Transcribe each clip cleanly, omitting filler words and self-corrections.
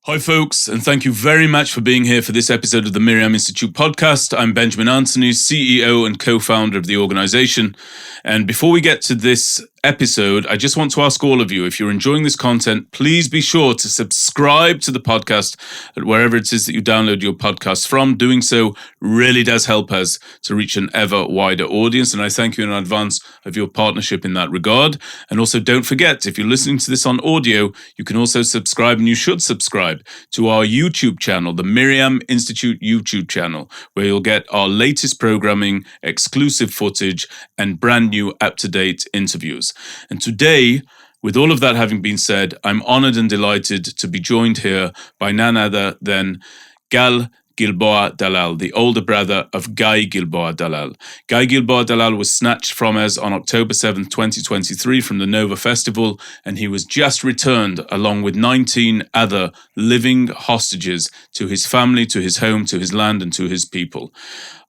Hi folks, and thank you very much for being here for this episode of the MirYam Institute podcast. I'm Benjamin Anthony, CEO and co-founder of the organization. And before we get to this episode, I just want to ask all of you, if you're enjoying this content, please be sure to subscribe to the podcast at wherever it is that you download your podcasts from. Doing so really does help us to reach an ever wider audience. And I thank you in advance of your partnership in that regard. And also don't forget, if you're listening to this on audio, you can also subscribe, and you should subscribe to our YouTube channel, the MirYam Institute YouTube channel, where you'll get our latest programming, exclusive footage, and brand new up-to-date interviews. And today, with all of that having been said, I'm honored and delighted to be joined here by none other than Gal Gilboa Dalal, the older brother of Guy Gilboa Dalal. Guy Gilboa Dalal was snatched from us on October 7th, 2023 from the Nova Festival, and he was just returned along with 19 other living hostages to his family, to his home, to his land, and to his people.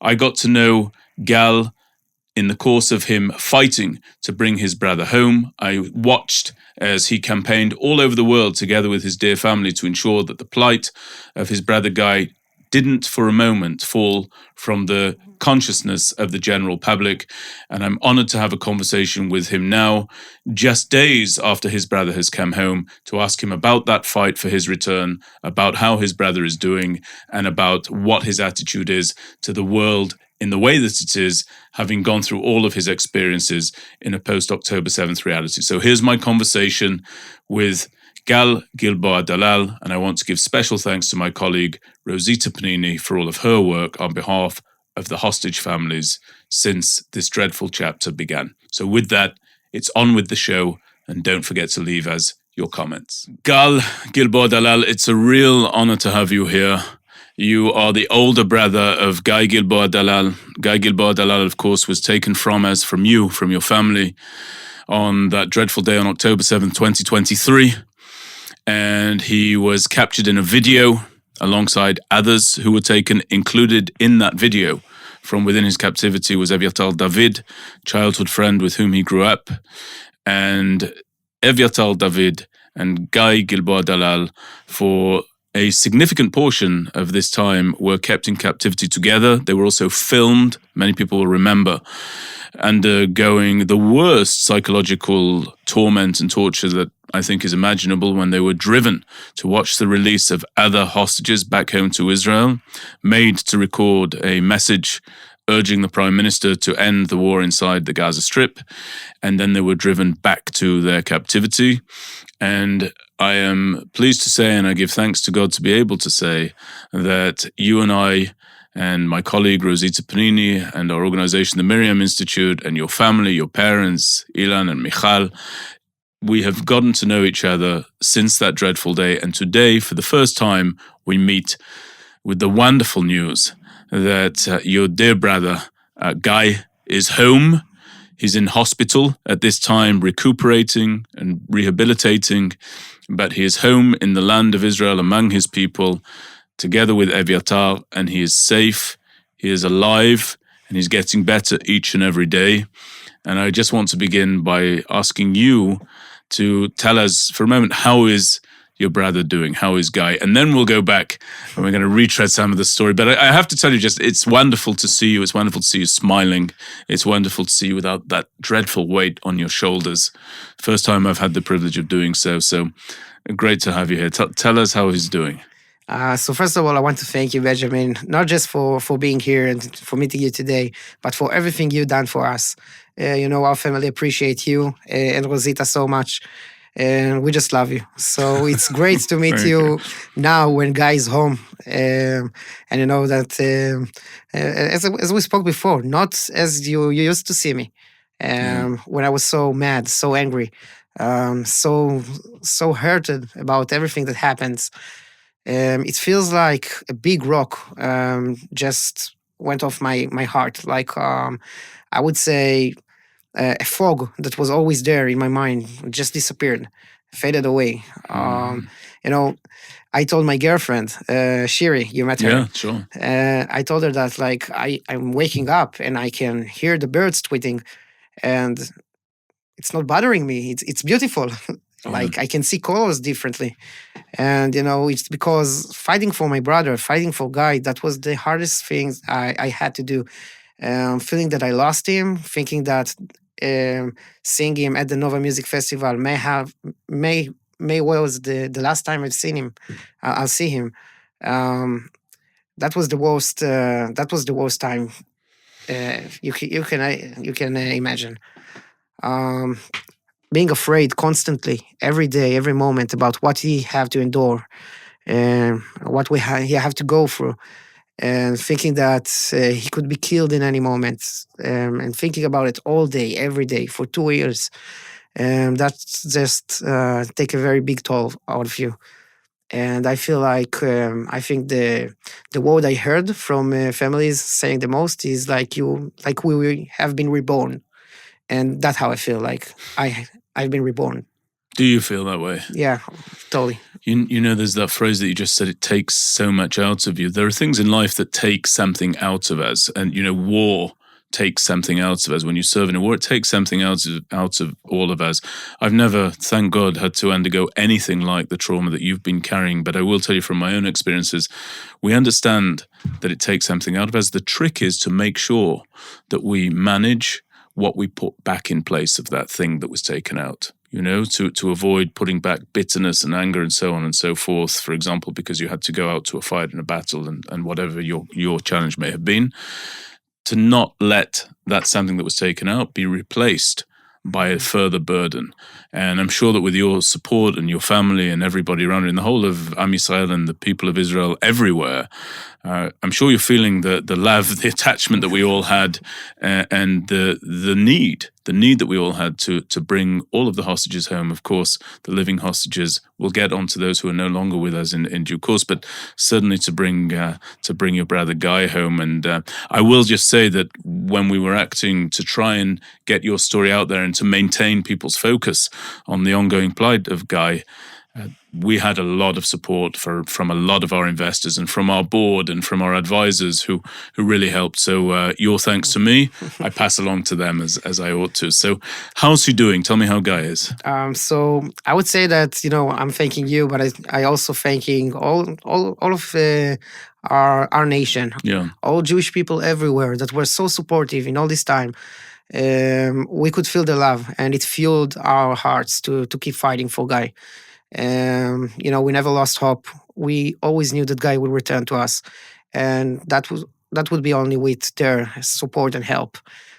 I got to know Gal in the course of him fighting to bring his brother home. I watched as he campaigned all over the world together with his dear family to ensure that the plight of his brother Guy didn't for a moment fall from the consciousness of the general public. And I'm honored to have a conversation with him now, just days after his brother has come home, to ask him about that fight for his return, about how his brother is doing, and about what his attitude is to the world in the way that it is, having gone through all of his experiences in a post-October 7th reality. So here's my conversation with Gal Gilboa Dalal, and I want to give special thanks to my colleague Rozita Pnini for all of her work on behalf of the hostage families since this dreadful chapter began. So with that, it's on with the show, and don't forget to leave us your comments. Gal Gilboa Dalal, it's a real honor to have you here. You are the older brother of Guy Gilboa Dalal. Guy Gilboa Dalal, of course, was taken from us, from you, from your family, on that dreadful day on October 7th, 2023. And he was captured in a video alongside others who were taken. Included in that video from within his captivity was Eviatar David, childhood friend with whom he grew up. And Eviatar David and Guy Gilboa Dalal, for a significant portion of this time, were kept in captivity together. They were also filmed, many people will remember, undergoing the worst psychological torment and torture that I think is imaginable, when they were driven to watch the release of other hostages back home to Israel, made to record a message urging the Prime Minister to end the war inside the Gaza Strip, and then they were driven back to their captivity. And I am pleased to say, and I give thanks to God to be able to say, that you and I and my colleague Rozita Pnini and our organization, the MirYam Institute, and your family, your parents, Ilan and Michal, we have gotten to know each other since that dreadful day. And today, for the first time, we meet with the wonderful news that your dear brother, Guy, is home. He's in hospital at this time, recuperating and rehabilitating, but he is home in the land of Israel among his people, together with Eviatar, and he is safe, he is alive, and he's getting better each and every day. And I just want to begin by asking you to tell us for a moment, how is your brother doing? How is Guy? And then we'll go back and we're going to retread some of the story. But I have to tell you, just it's wonderful to see you. It's wonderful to see you smiling. It's wonderful to see you without that dreadful weight on your shoulders. First time I've had the privilege of doing so. So great to have you here. Tell us how he's doing. So first of all, I want to thank you, Benjamin, not just for being here and for meeting you today, but for everything you've done for us. Our family appreciate you and Rozita so much, and we just love you. So it's great to meet you now when Guy is home. And you know that, as we spoke before, not as you used to see me, when I was so mad, so angry, so hurted about everything that happens. It feels like a big rock just went off my heart. Like, I would say a fog that was always there in my mind just disappeared, faded away. I told my girlfriend, Shiri, you met her. Yeah, sure. I told her that, like, I'm waking up and I can hear the birds tweeting, and it's not bothering me. It's beautiful. Like, I can see colors differently. And, it's because fighting for my brother, fighting for Guy, that was the hardest thing I had to do. Feeling that I lost him, thinking that seeing him at the Nova Music Festival may was the last time I've seen him. I'll see him. That was the worst. That was the worst time you can imagine. Um, Being afraid constantly, every day, every moment about what he have to endure, and what he have to go through, and thinking that he could be killed in any moment, and thinking about it all day, every day for 2 years. That's just take a very big toll out of you. And I feel like I think the word I heard from families saying the most is like we have been reborn, and that's how I feel like I've been reborn. Do you feel that way? Yeah, totally. There's that phrase that you just said, it takes so much out of you. There are things in life that take something out of us. And, war takes something out of us. When you serve in a war, it takes something out of all of us. I've never, thank God, had to undergo anything like the trauma that you've been carrying. But I will tell you from my own experiences, we understand that it takes something out of us. The trick is to make sure that we manage what we put back in place of that thing that was taken out. To avoid putting back bitterness and anger and so on and so forth, for example, because you had to go out to a fight and a battle and whatever your challenge may have been, to not let that something that was taken out be replaced by a further burden. And I'm sure that with your support and your family and everybody around you, and the whole of Am Yisrael and the people of Israel everywhere, I'm sure you're feeling the love, the attachment that we all had, and the need that we all had to bring all of the hostages home. Of course, the living hostages, we'll get onto those who are no longer with us in due course, but certainly to bring your brother Guy home. And I will just say that when we were acting to try and get your story out there and to maintain people's focus on the ongoing plight of Guy, we had a lot of support from a lot of our investors and from our board and from our advisors who really helped. So your thanks to me, I pass along to them as I ought to. So how's he doing? Tell me how Guy is. So I would say that I'm thanking you, but I also thanking all of our nation, all Jewish people everywhere that were so supportive in all this time. We could feel the love, and it fueled our hearts to keep fighting for Guy. We never lost hope. We always knew that Guy would return to us, and that would be only with their support and help.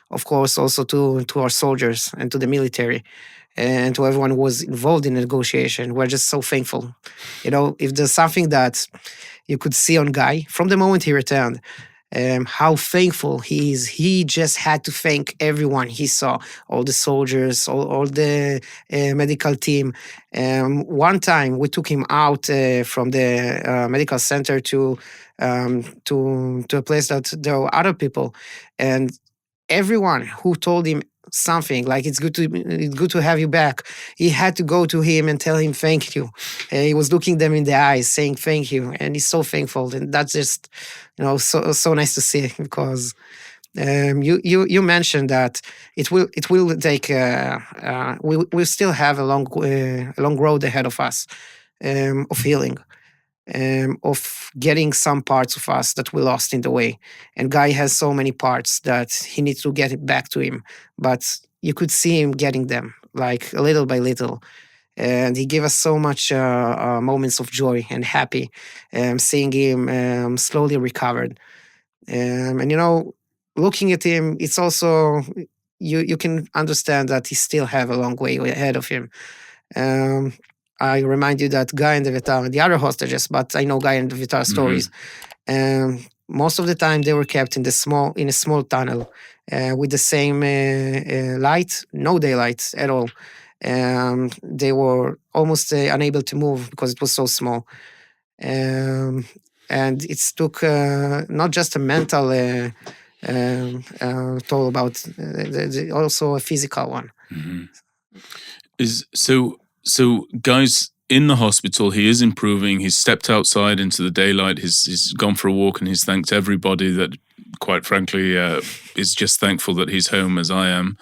Of course, also to our soldiers and to the military, and to everyone who was involved in the negotiation. We're just so thankful. If there's something that you could see on Guy from the moment he returned, how thankful he is. He just had to thank everyone he saw, all the soldiers, all the medical team. One time we took him out from the medical center to a place that there were other people, and everyone who told him something like it's good to have you back, he had to go to him and tell him thank you. He was looking them in the eyes saying thank you, and he's so thankful. And that's just so nice to see, because you mentioned that it will take we still have a long road ahead of us, of healing, of getting some parts of us that we lost in the way. And Guy has so many parts that he needs to get it back to him. But you could see him getting them, like little by little. And he gave us so much moments of joy and happy, seeing him slowly recovered. And looking at him, it's also, you can understand that he still have a long way ahead of him. I remind you that Guy and Vitar, the other hostages, but I know Guy and Vitar stories. Most of the time they were kept in a small tunnel with the same light, no daylight at all. They were almost unable to move because it was so small. And it took not just a mental toll, about also a physical one. So Guy's in the hospital, he is improving, he's stepped outside into the daylight, he's gone for a walk, and he's thanked everybody that, quite frankly, is just thankful that he's home, as I am.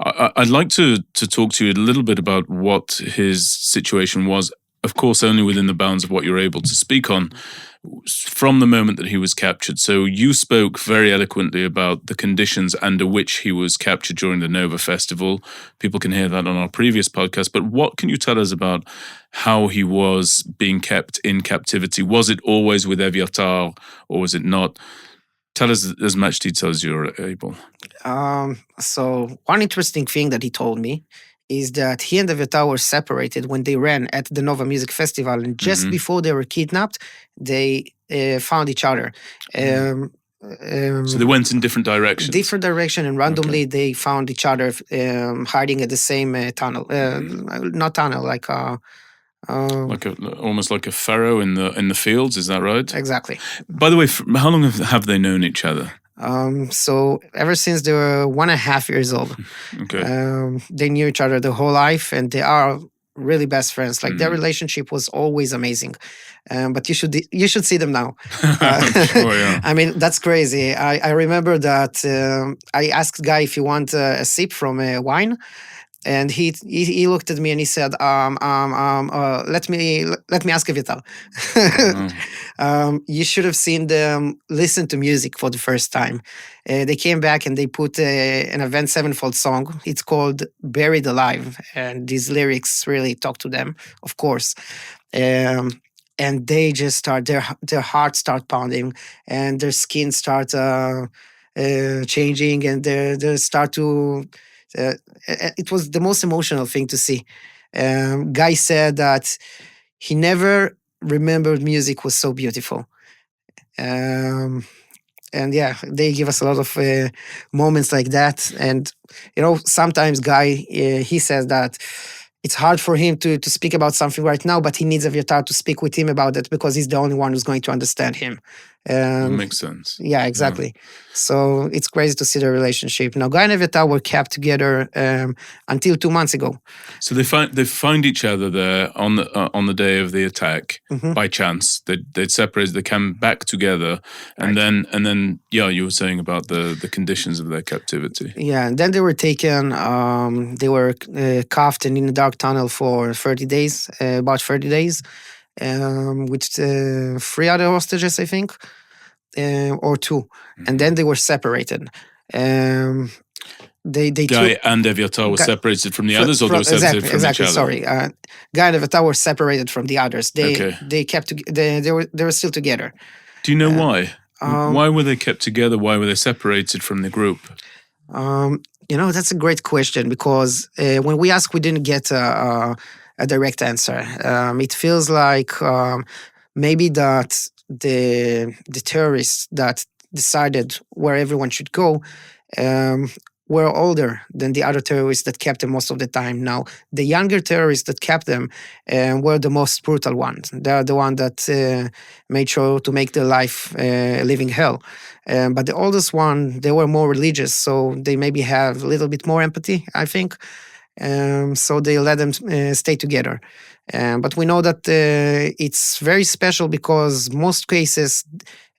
I'd like to talk to you a little bit about what his situation was of course, only within the bounds of what you're able to speak on, from the moment that he was captured. So you spoke very eloquently about the conditions under which he was captured during the Nova Festival. People can hear that on our previous podcast. But what can you tell us about how he was being kept in captivity? Was it always with Eviatar or was it not? Tell us as much detail as you're able. So one interesting thing that he told me is that he and Eviatar were separated when they ran at the Nova Music Festival, and just before they were kidnapped, they found each other. So they went in different directions. Different direction, and randomly they found each other hiding at the same tunnel. Not tunnel, like almost like a furrow in the fields. Is that right? Exactly. By the way, how long have they known each other? So ever since they were 1.5 years old, Okay. they knew each other the whole life, and they are really best friends. Like their relationship was always amazing. But you should see them now. Sure, yeah. I mean, that's crazy. I remember that I asked Guy if he want a sip from a wine. And he looked at me and he said, let me ask Eviatar. You should have seen them listen to music for the first time. They came back and they put an Avenged Sevenfold song. It's called Buried Alive. And these lyrics really talk to them, of course. And they just start, their hearts start pounding and their skin start changing, and they start to... it was the most emotional thing to see. Guy said that he never remembered music was so beautiful. And yeah, they give us a lot of moments like that. And, sometimes Guy, he says that it's hard for him to speak about something right now, but he needs Eviatar to speak with him about it because he's the only one who's going to understand him. That makes sense. Yeah, exactly. Yeah. So it's crazy to see the relationship. Now, Guy and Eviatar were kept together until 2 months ago. So they find each other there on the day of the attack by chance. They'd separated. They came back together, and then you were saying about the conditions of their captivity. Yeah, and then they were taken. They were cuffed and in a dark tunnel for 30 days, about 30 days. With 3 other hostages, I think, or 2, and then they were separated. They Guy and Eviatar were separated from the others, or they were separated from each other. Sorry, Guy and Eviatar were separated from the others. They were still together. Do you know why? Why were they kept together? Why were they separated from the group? That's a great question, because when we asked, we didn't get a direct answer. It feels like maybe that the terrorists that decided where everyone should go were older than the other terrorists that kept them most of the time. Now, the younger terrorists that kept them were the most brutal ones. They are the one that made sure to make their life a living hell. But the oldest one, they were more religious, so they maybe have a little bit more empathy, I think. So they let them stay together. But we know that it's very special because most cases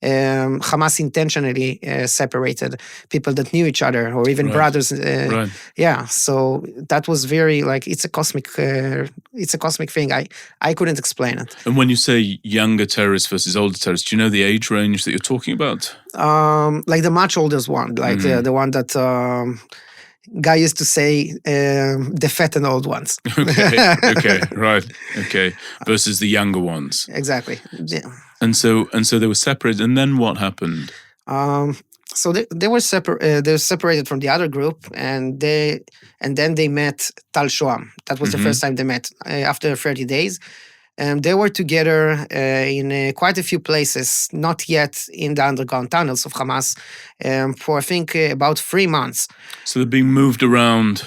Hamas intentionally separated people that knew each other, or even brothers. Right. Yeah, so that was very it's a cosmic thing. I couldn't explain it. And when you say younger terrorists versus older terrorists, do you know the age range that you're talking about? Like the much oldest one, like the one that Guy used to say, the fat and old ones. Okay, right. Okay, versus the younger ones. Exactly. Yeah. And so they were separated. And then what happened? So they were separated from the other group, and then they met Tal Shoam. That was the first time they met after 30 days. They were together in quite a few places, not yet in the underground tunnels of Hamas, for I think about 3 months. So they're being moved around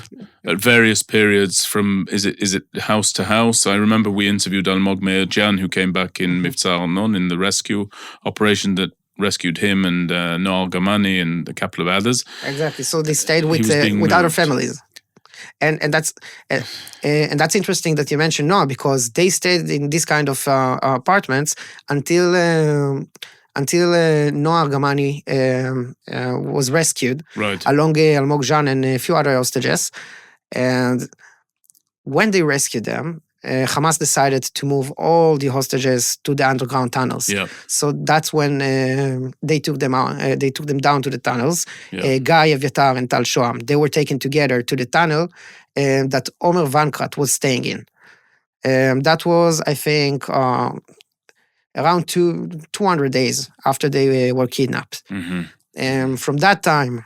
at various periods from, is it house to house? I remember we interviewed Almog Meir Jan, who came back in Mivtza Arnon, in the rescue operation that rescued him and Noel Gamani and a couple of others. Exactly. So they stayed with other families. And that's interesting that you mentioned Noah, because they stayed in this kind of apartments until Noah Gamani was rescued, along Almog Jan and a few other hostages. And when they rescued them, Hamas decided to move all the hostages to the underground tunnels. Yeah. So that's when they took them out. They took them down to the tunnels. Yeah. Guy, Evyatar, and Tal Shoam. They were taken together to the tunnel that Omer Vankrat was staying in. That was, I think, around 200 days after they were kidnapped. And from that time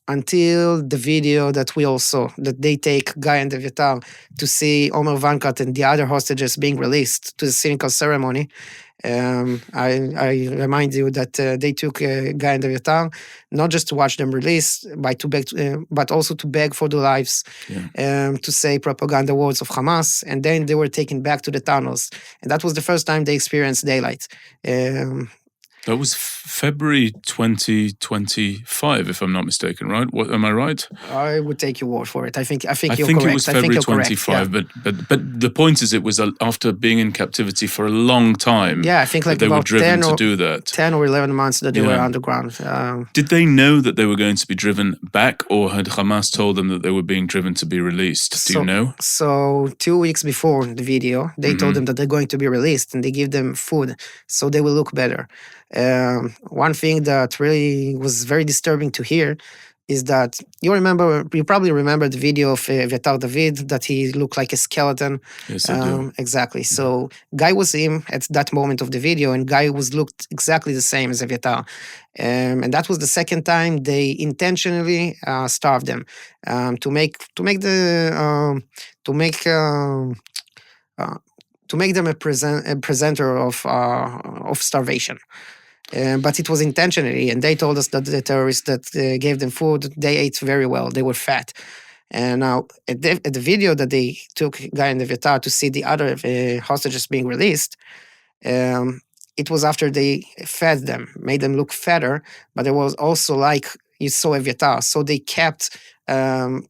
until the video that we all saw, that they take Guy and Evyatar to see Omer Vankrat and the other hostages being released to the cynical ceremony, I remind you that they took Guy and Evyatar not just to watch them released, but also to beg for their lives, to say propaganda words of Hamas, and then they were taken back to the tunnels. And that was the first time they experienced daylight. That was February 2025, if I'm not mistaken, right? Am I right? I would take your word for it. I think you're correct. It was February 25, but the point is, it was after being in captivity for a long time. Yeah, I think like they about were driven to do that. 10 or 11 months that they were underground. Did they know that they were going to be driven back, or had Hamas told them that they were being driven to be released? Do you know? So 2 weeks before the video, they told them that they're going to be released, and they give them food so they will look better. One thing that really was very disturbing to hear is that you probably remember the video of Evyatar David, that he looked like a skeleton. Yes, I do. Exactly. So Guy was him at that moment of the video, and Guy looked exactly the same as Evyatar. And that was the second time they intentionally starved them to make them a presenter of starvation. But it was intentionally, and they told us that the terrorists that gave them food, they ate very well, they were fat. And now, at the video that they took Guy and Evyatar to see the other hostages being released, it was after they fed them, made them look fatter, but it was also like you saw Evyatar, so they kept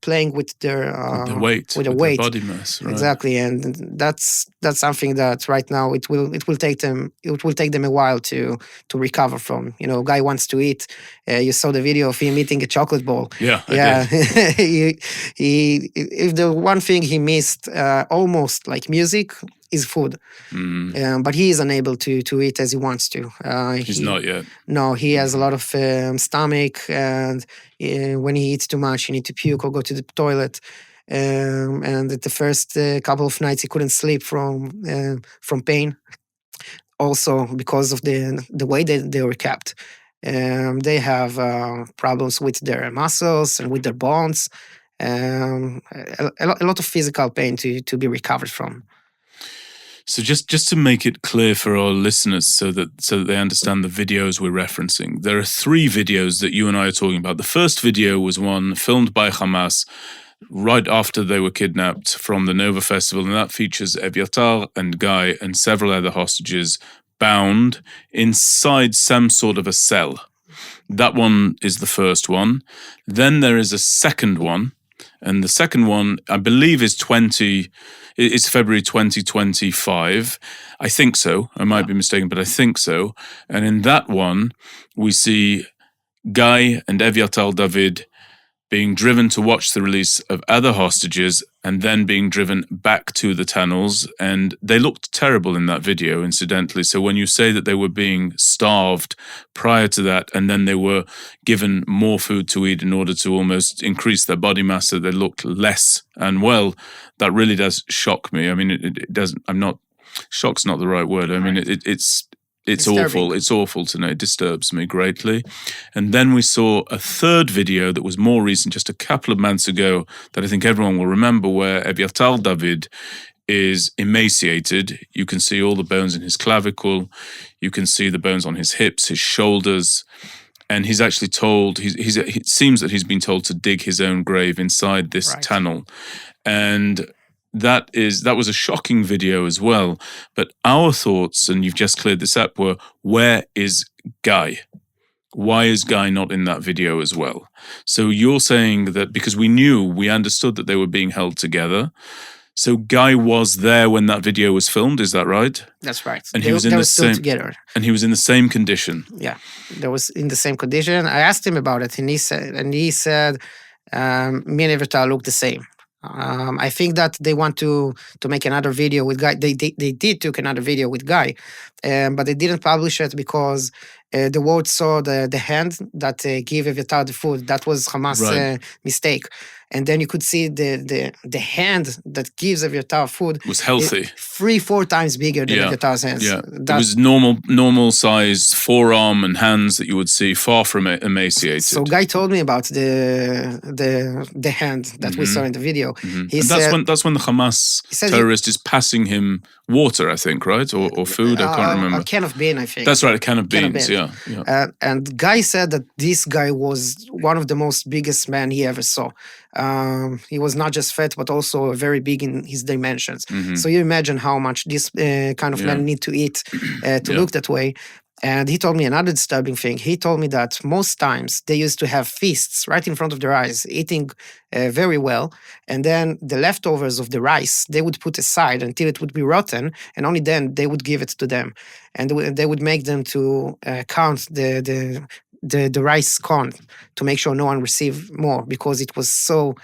playing with their weight, with the weight, their body mass, right? Exactly, and that's something that right now it will take them a while to recover from. You know, Guy wants to eat. You saw the video of him eating a chocolate ball. Yeah. He if the one thing he missed, almost like music, is food. But he is unable to eat as he wants to. He's not yet. No, he has a lot of stomach, and when he eats too much, he needs to puke or go to the toilet. And the first couple of nights, he couldn't sleep from pain. Also, because of the way they were kept. They have problems with their muscles and with their bones. A lot of physical pain to be recovered from. So just to make it clear for our listeners, so that they understand the videos we're referencing, there are 3 videos that you and I are talking about. The first video was one filmed by Hamas right after they were kidnapped from the Nova Festival, and that features Evyatar and Guy and several other hostages bound inside some sort of a cell. That one is the first one. Then there is a second one, and the second one, I believe, is February 2025. I think so. I might be mistaken, but I think so. And in that one, we see Guy and Evyatar David being driven to watch the release of other hostages and then being driven back to the tunnels. And they looked terrible in that video, incidentally. So when you say that they were being starved prior to that, and then they were given more food to eat in order to almost increase their body mass so they looked less unwell, that really does shock me. I mean, it doesn't, shock's not the right word. I mean, it's awful. It's awful to know. It disturbs me greatly. And then we saw a third video that was more recent, just a couple of months ago, that I think everyone will remember, where Evyatar David is emaciated. You can see all the bones in his clavicle. You can see the bones on his hips, his shoulders. And he's actually told, it seems that he's been told to dig his own grave inside this tunnel. And that was a shocking video as well. But our thoughts, and you've just cleared this up, were, where is Guy? Why is Guy not in that video as well? So you're saying that because we understood that they were being held together. So Guy was there when that video was filmed, is that right? That's right. And he was in the same together. And he was in the same condition. Yeah, they was in the same condition. I asked him about it, and he said, me and Evyatar look the same. I think that they want to make another video with Guy. They did took another video with Guy, but they didn't publish it because the world saw the hand that gave Evitar the food. That was Hamas' Right. mistake. And then you could see the hand that gives Evitar food Was healthy. 3-4 times bigger than Evitar's hands. Yeah, it was normal sized forearm and hands that you would see, far from emaciated. So Guy told me about the hand that we saw in the video. He and said that's when the Hamas terrorist is passing him water, I think, right, or food. I can't remember. A can of bean, I think. That's right, a can of beans. Yeah. And Guy said that this guy was one of the most biggest men he ever saw. He was not just fat, but also very big in his dimensions. So you imagine how much this kind of men need to eat to look that way. And he told me another disturbing thing. He told me that most times they used to have feasts right in front of their eyes, eating very well. And then the leftovers of the rice, they would put aside until it would be rotten. And only then they would give it to them. And they would make them to count the rice corn to make sure no one received more, because it was so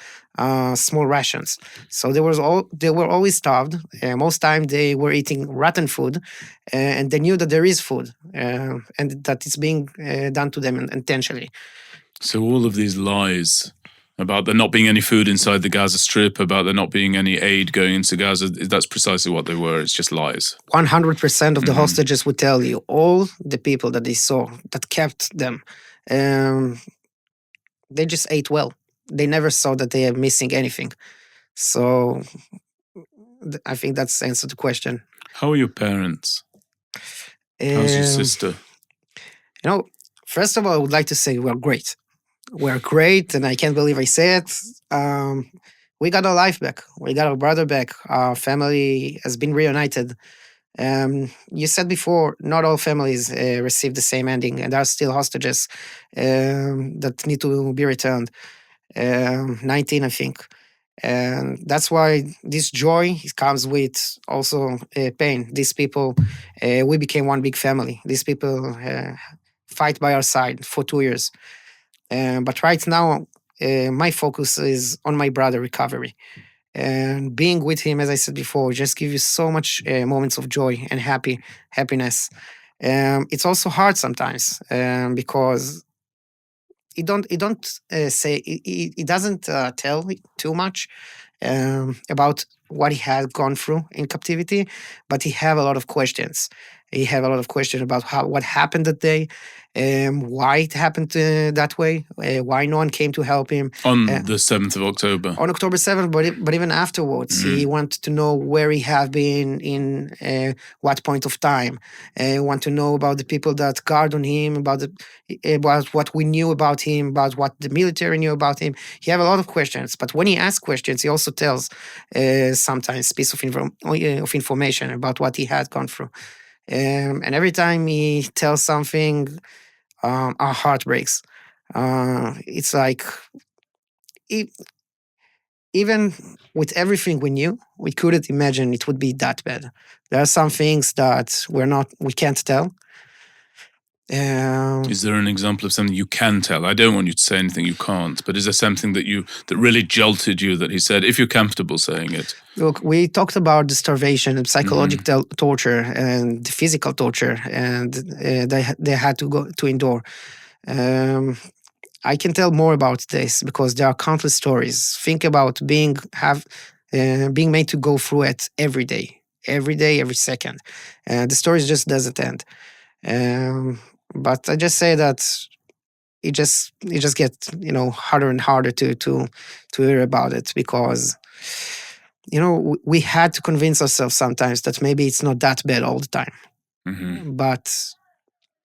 small rations. So they were always starved. Most time they were eating rotten food, and they knew that there is food and that it's being done to them intentionally. So all of these lies about there not being any food inside the Gaza Strip, about there not being any aid going into Gaza, that's precisely what they were. It's just lies. 100% of the hostages would tell you, all the people that they saw, that kept them, they just ate well. They never saw that they are missing anything. So I think that's the answer to the question. How are your parents? How's your sister? First of all, I would like to say we're great. We're great, and I can't believe I say it. We got our life back. We got our brother back. Our family has been reunited. You said before, not all families receive the same ending, and there are still hostages that need to be returned. 19, I think. And that's why this joy comes with also pain. These people, we became one big family. These people fight by our side for 2 years. But right now, my focus is on my brother recovery. And being with him, as I said before, just gives you so much moments of joy and happiness. It's also hard sometimes because it doesn't tell too much about what he had gone through in captivity, but he have a lot of questions. He have a lot of questions about what happened that day, why it happened that way, why no one came to help him. On the 7th of October. On October 7th, but even afterwards, he wanted to know where he have been in what point of time. Want to know about the people that guard on him, about what we knew about him, about what the military knew about him. He have a lot of questions, but when he asks questions, he also tells sometimes piece of information about what he had gone through. And every time he tells something, our heart breaks. It's like, even with everything we knew, we couldn't imagine it would be that bad. There are some things that we can't tell. Is there an example of something you can tell? I don't want you to say anything you can't, but is there something that really jolted you that he said, if you're comfortable saying it? Look, we talked about the starvation and psychological torture and the physical torture, and they had to go to endure. I can tell more about this because there are countless stories. Think about being made to go through it every day, every second. The story just doesn't end. But I just say that it just gets harder and harder to hear about it, because we had to convince ourselves sometimes that maybe it's not that bad all the time. But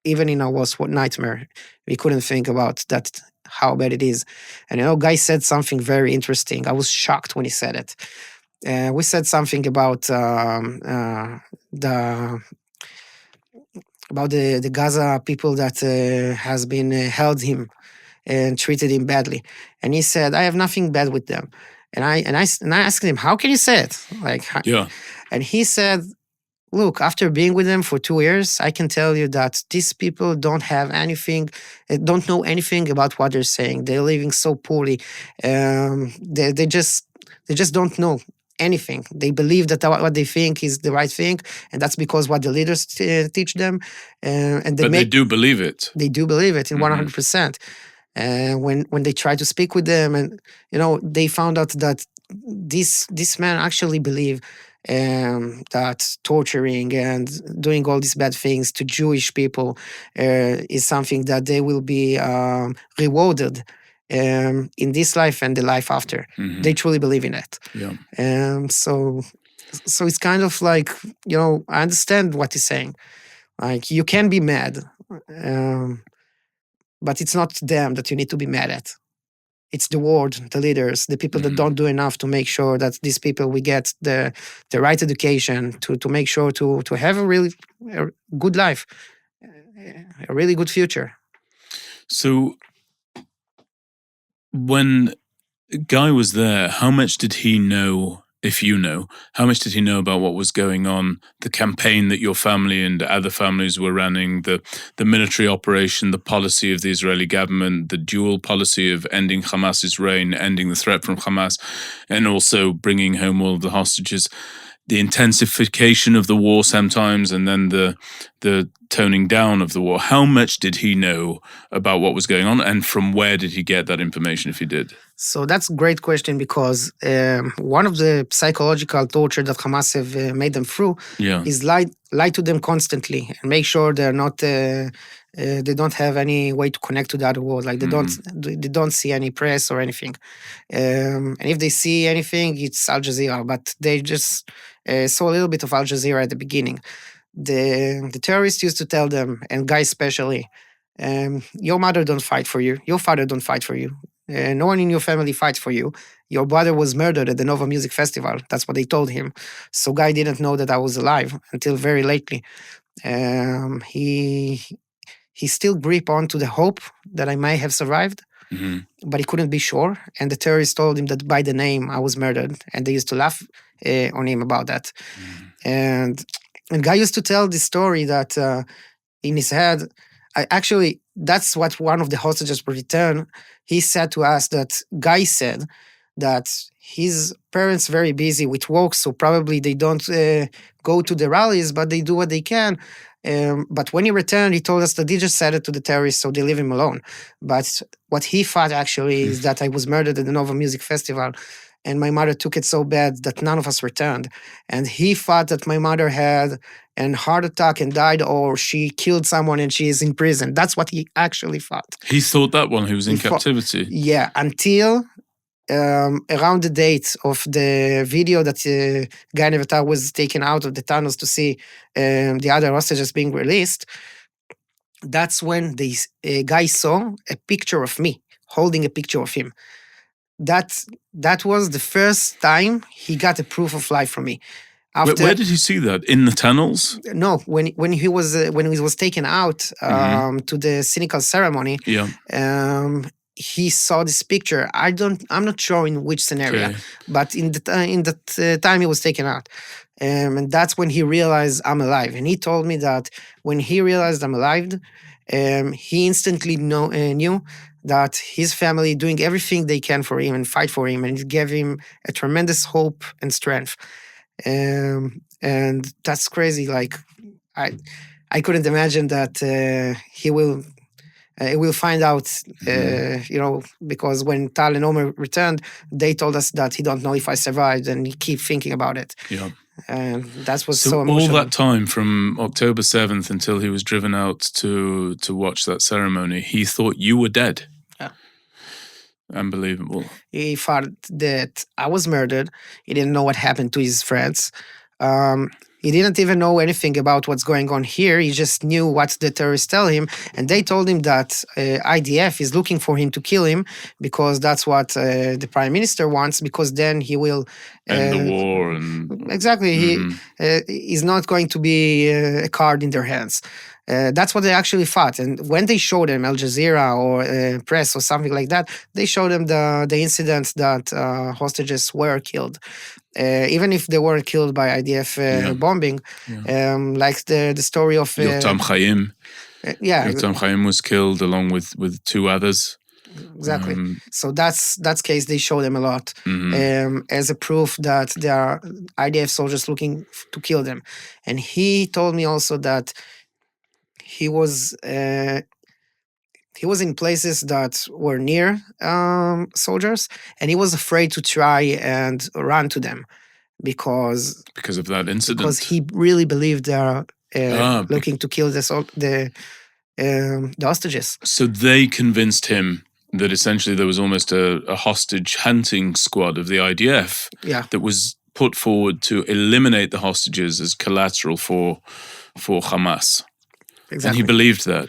even in our worst nightmare, we couldn't think about that, how bad it is. And Guy said something very interesting. I was shocked when he said it. We said something about the Gaza people that has been held him and treated him badly. And he said, I have nothing bad with them. And I asked him, how can you say it? Yeah. And he said, look, after being with them for 2 years, I can tell you that these people don't have anything, don't know anything about what they're saying. They're living so poorly. They just don't know anything. They believe that what they think is the right thing, and that's because what the leaders teach them. And they do believe it. They do believe it in 100%. When they try to speak with them, and they found out that this man actually believe that torturing and doing all these bad things to Jewish people is something that they will be rewarded in this life and the life after. They truly believe in it. Yeah. So it's kind of like, I understand what he's saying. Like, you can be mad, but it's not them that you need to be mad at. It's the world, the leaders, the people that don't do enough to make sure that these people will get the right education to make sure to have a really good life, a really good future. So when Guy was there, how much did he know, if you know, how much did he know about what was going on, the campaign that your family and other families were running, the military operation, the policy of the Israeli government, the dual policy of ending Hamas's reign, ending the threat from Hamas, and also bringing home all of the hostages, the intensification of the war sometimes, and then the toning down of the war? How much did he know about what was going on, and from where did he get that information, if he did? So that's a great question, because one of the psychological torture that Hamas have made them through is lie to them constantly and make sure they're not they don't have any way to connect to the other world. Like, they don't see any press or anything, and if they see anything, it's Al Jazeera. But they just saw a little bit of Al Jazeera at the beginning. The terrorists used to tell them, and Guy especially, your mother don't fight for you, your father don't fight for you, no one in your family fights for you. Your brother was murdered at the Nova Music Festival. That's what they told him. So Guy didn't know that I was alive until very lately. He still gripped on to the hope that I might have survived, but he couldn't be sure. And the terrorists told him that by the name I was murdered, and they used to laugh on him about that. And Guy used to tell this story that in his head, that's what one of the hostages would return. He said to us that Guy said that his parents very busy with work, so probably they don't go to the rallies, but they do what they can. But when he returned, he told us that he just said it to the terrorists, so they leave him alone. But what he thought actually is that I was murdered at the Nova Music Festival, and my mother took it so bad that none of us returned. And he thought that my mother had a heart attack and died, or she killed someone and she is in prison. That's what he actually thought. He thought that while he was in captivity? Yeah, until around the date of the video that Guy Nevatar was taken out of the tunnels to see the other hostages being released. That's when the guy saw a picture of me, holding a picture of him. That was the first time he got a proof of life from me. Where did he see that? In the tunnels? No, when he was taken out to the cynical ceremony. He saw this picture. I'm not sure in which scenario, but in that time he was taken out, and that's when he realized I'm alive. And he told me that when he realized I'm alive, he instantly knew that his family doing everything they can for him and fight for him, and it gave him a tremendous hope and strength. And that's crazy. Like, I couldn't imagine that he will find out, because when Tal and Omer returned, they told us that he don't know if I survived, and he keep thinking about it. Yeah. And that was so emotional. All that time from October 7th until he was driven out to watch that ceremony, he thought you were dead. Yeah. Unbelievable. He thought that I was murdered. He didn't know what happened to his friends. He didn't even know anything about what's going on here. He just knew what the terrorists tell him. And they told him that IDF is looking for him to kill him, because that's what the prime minister wants, because then he will... end the war. Exactly. He's not going to be a card in their hands. That's what they actually thought. And when they showed them Al Jazeera or press or something like that, they showed them the incidents that hostages were killed. even if they were killed by IDF bombing, like the story of Yotam Chaim. Yotam yeah, Chaim was killed along with two others. exactly. So that's case they show them a lot as a proof that there are IDF soldiers looking to kill them. And he told me also that he was in places that were near soldiers, and he was afraid to try and run to them because of that incident. Because he really believed they are looking to kill the hostages. So they convinced him that essentially there was almost a hostage hunting squad of the IDF that was put forward to eliminate the hostages as collateral for Hamas. Exactly. And he believed that.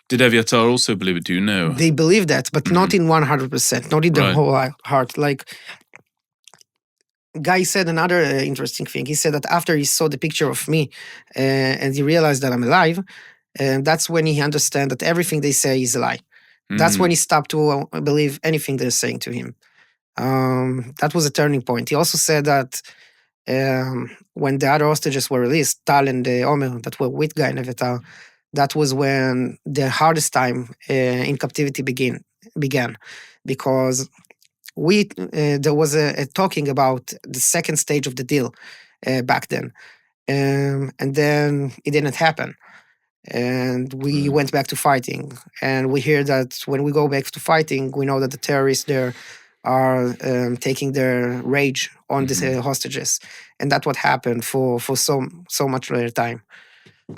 Did Eviatar also believe it? Do you know? They believe that, but not in 100%, not in their whole heart. Like, Guy said another interesting thing. He said that after he saw the picture of me and he realized that I'm alive, that's when he understands that everything they say is a lie. That's when he stopped to believe anything they're saying to him. That was a turning point. He also said that when the other hostages were released, Tal and Omer, that were with Guy and Eviatar, that was when the hardest time in captivity began, because there was a talking about the second stage of the deal back then, and then it didn't happen, and we went back to fighting. And we hear that when we go back to fighting, we know that the terrorists there are taking their rage on these hostages, and that's what happened for so much later time.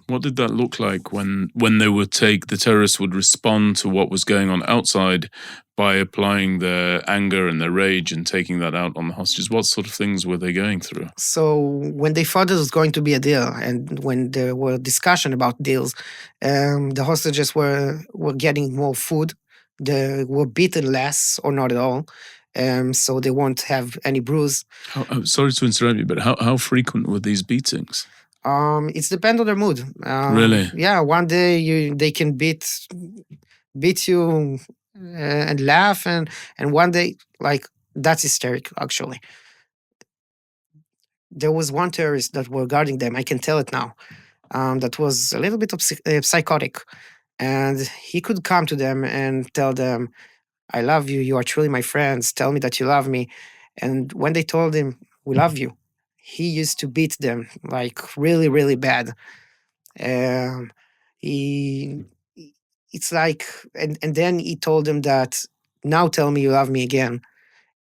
What did that look like when they would the terrorists would respond to what was going on outside by applying their anger and their rage and taking that out on the hostages? What sort of things were they going through? So when they thought it was going to be a deal, and when there were discussion about deals, the hostages were getting more food. They were beaten less or not at all. So they won't have any bruise. Sorry to interrupt you, but how frequent were these beatings? It's depend on their mood. Really? Yeah, one day they can beat you and laugh, and one day, like, that's hysterical. Actually, there was one terrorist that were guarding them. I can tell it now. That was a little bit of psychotic, and he could come to them and tell them, "I love you. You are truly my friends. Tell me that you love me." And when they told him, "We love you," he used to beat them like really, really bad. It's like, and then he told them that, "Now tell me you love me again."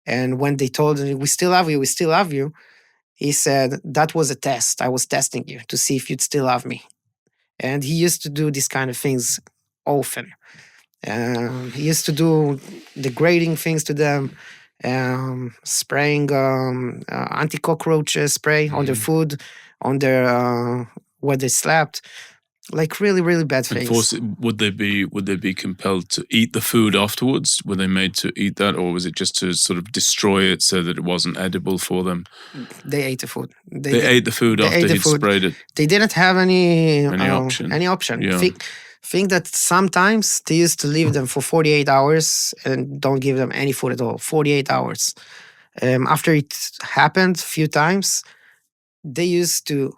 And when they told him, "We still love you, we still love you," he said, "That was a test. I was testing you to see if you'd still love me." And he used to do these kind of things often. He used to do degrading things to them, spraying anti-cockroach spray on their food, on their where they slept, like really, really bad things. Would they be compelled to eat the food afterwards? Were they made to eat that, or was it just to sort of destroy it so that it wasn't edible for them? They ate the food. They ate the food after he'd sprayed it. They didn't have any option. Yeah. Think that sometimes they used to leave them for 48 hours and don't give them any food at all. 48 hours. After it happened a few times, they used to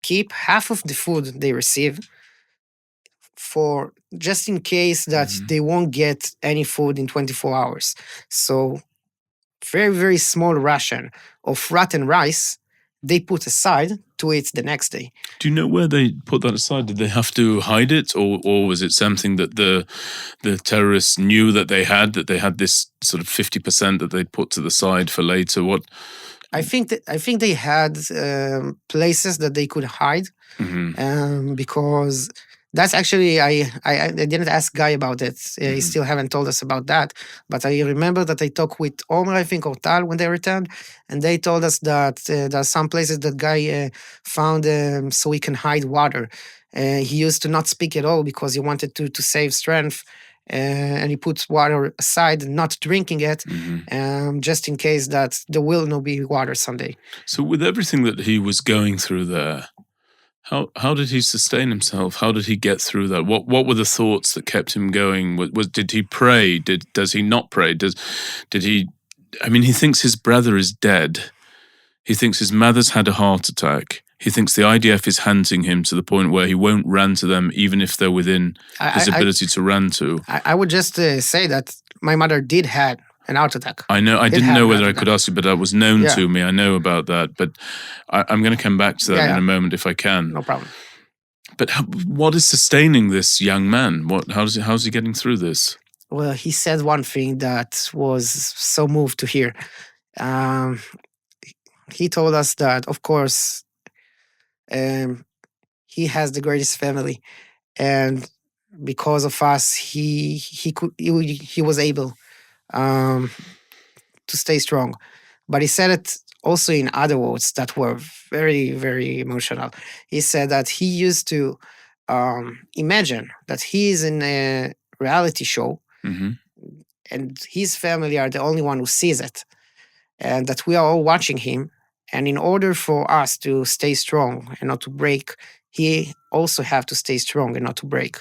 keep half of the food they receive for just in case that they won't get any food in 24 hours. So very, very small ration of rotten rice they put aside to eat the next day. Do you know where they put that aside? Did they have to hide it, or was it something that the terrorists knew that they had this sort of 50% that they'd put to the side for later? What? I think they had places that they could hide, because that's actually I didn't ask Guy about it. He still haven't told us about that. But I remember that I talked with Omer, I think, or Tal when they returned, and they told us that there are some places that Guy found so he can hide water. He used to not speak at all because he wanted to save strength. And he puts water aside, not drinking it, just in case that there will not be water someday. So with everything that he was going through there, how did he sustain himself? How did he get through that? What were the thoughts that kept him going? Did he pray? Does he not pray? Did he I mean, he thinks his brother is dead. He thinks his mother's had a heart attack. He thinks the IDF is hunting him to the point where he won't run to them, even if they're within his ability to run to. I would just say that my mother did had an heart attack. I know. I didn't know whether I could ask you, but that was known to me. I know about that, but I'm going to come back to that in a moment if I can. No problem. But what is sustaining this young man? How's he getting through this? Well, he said one thing that was so moved to hear. He told us that, of course, he has the greatest family, and because of us, he was able to stay strong. But he said it also in other words that were very, very emotional. He said that he used to imagine that he is in a reality show, and his family are the only one who sees it, and that we are all watching him. And in order for us to stay strong and not to break, he also have to stay strong and not to break.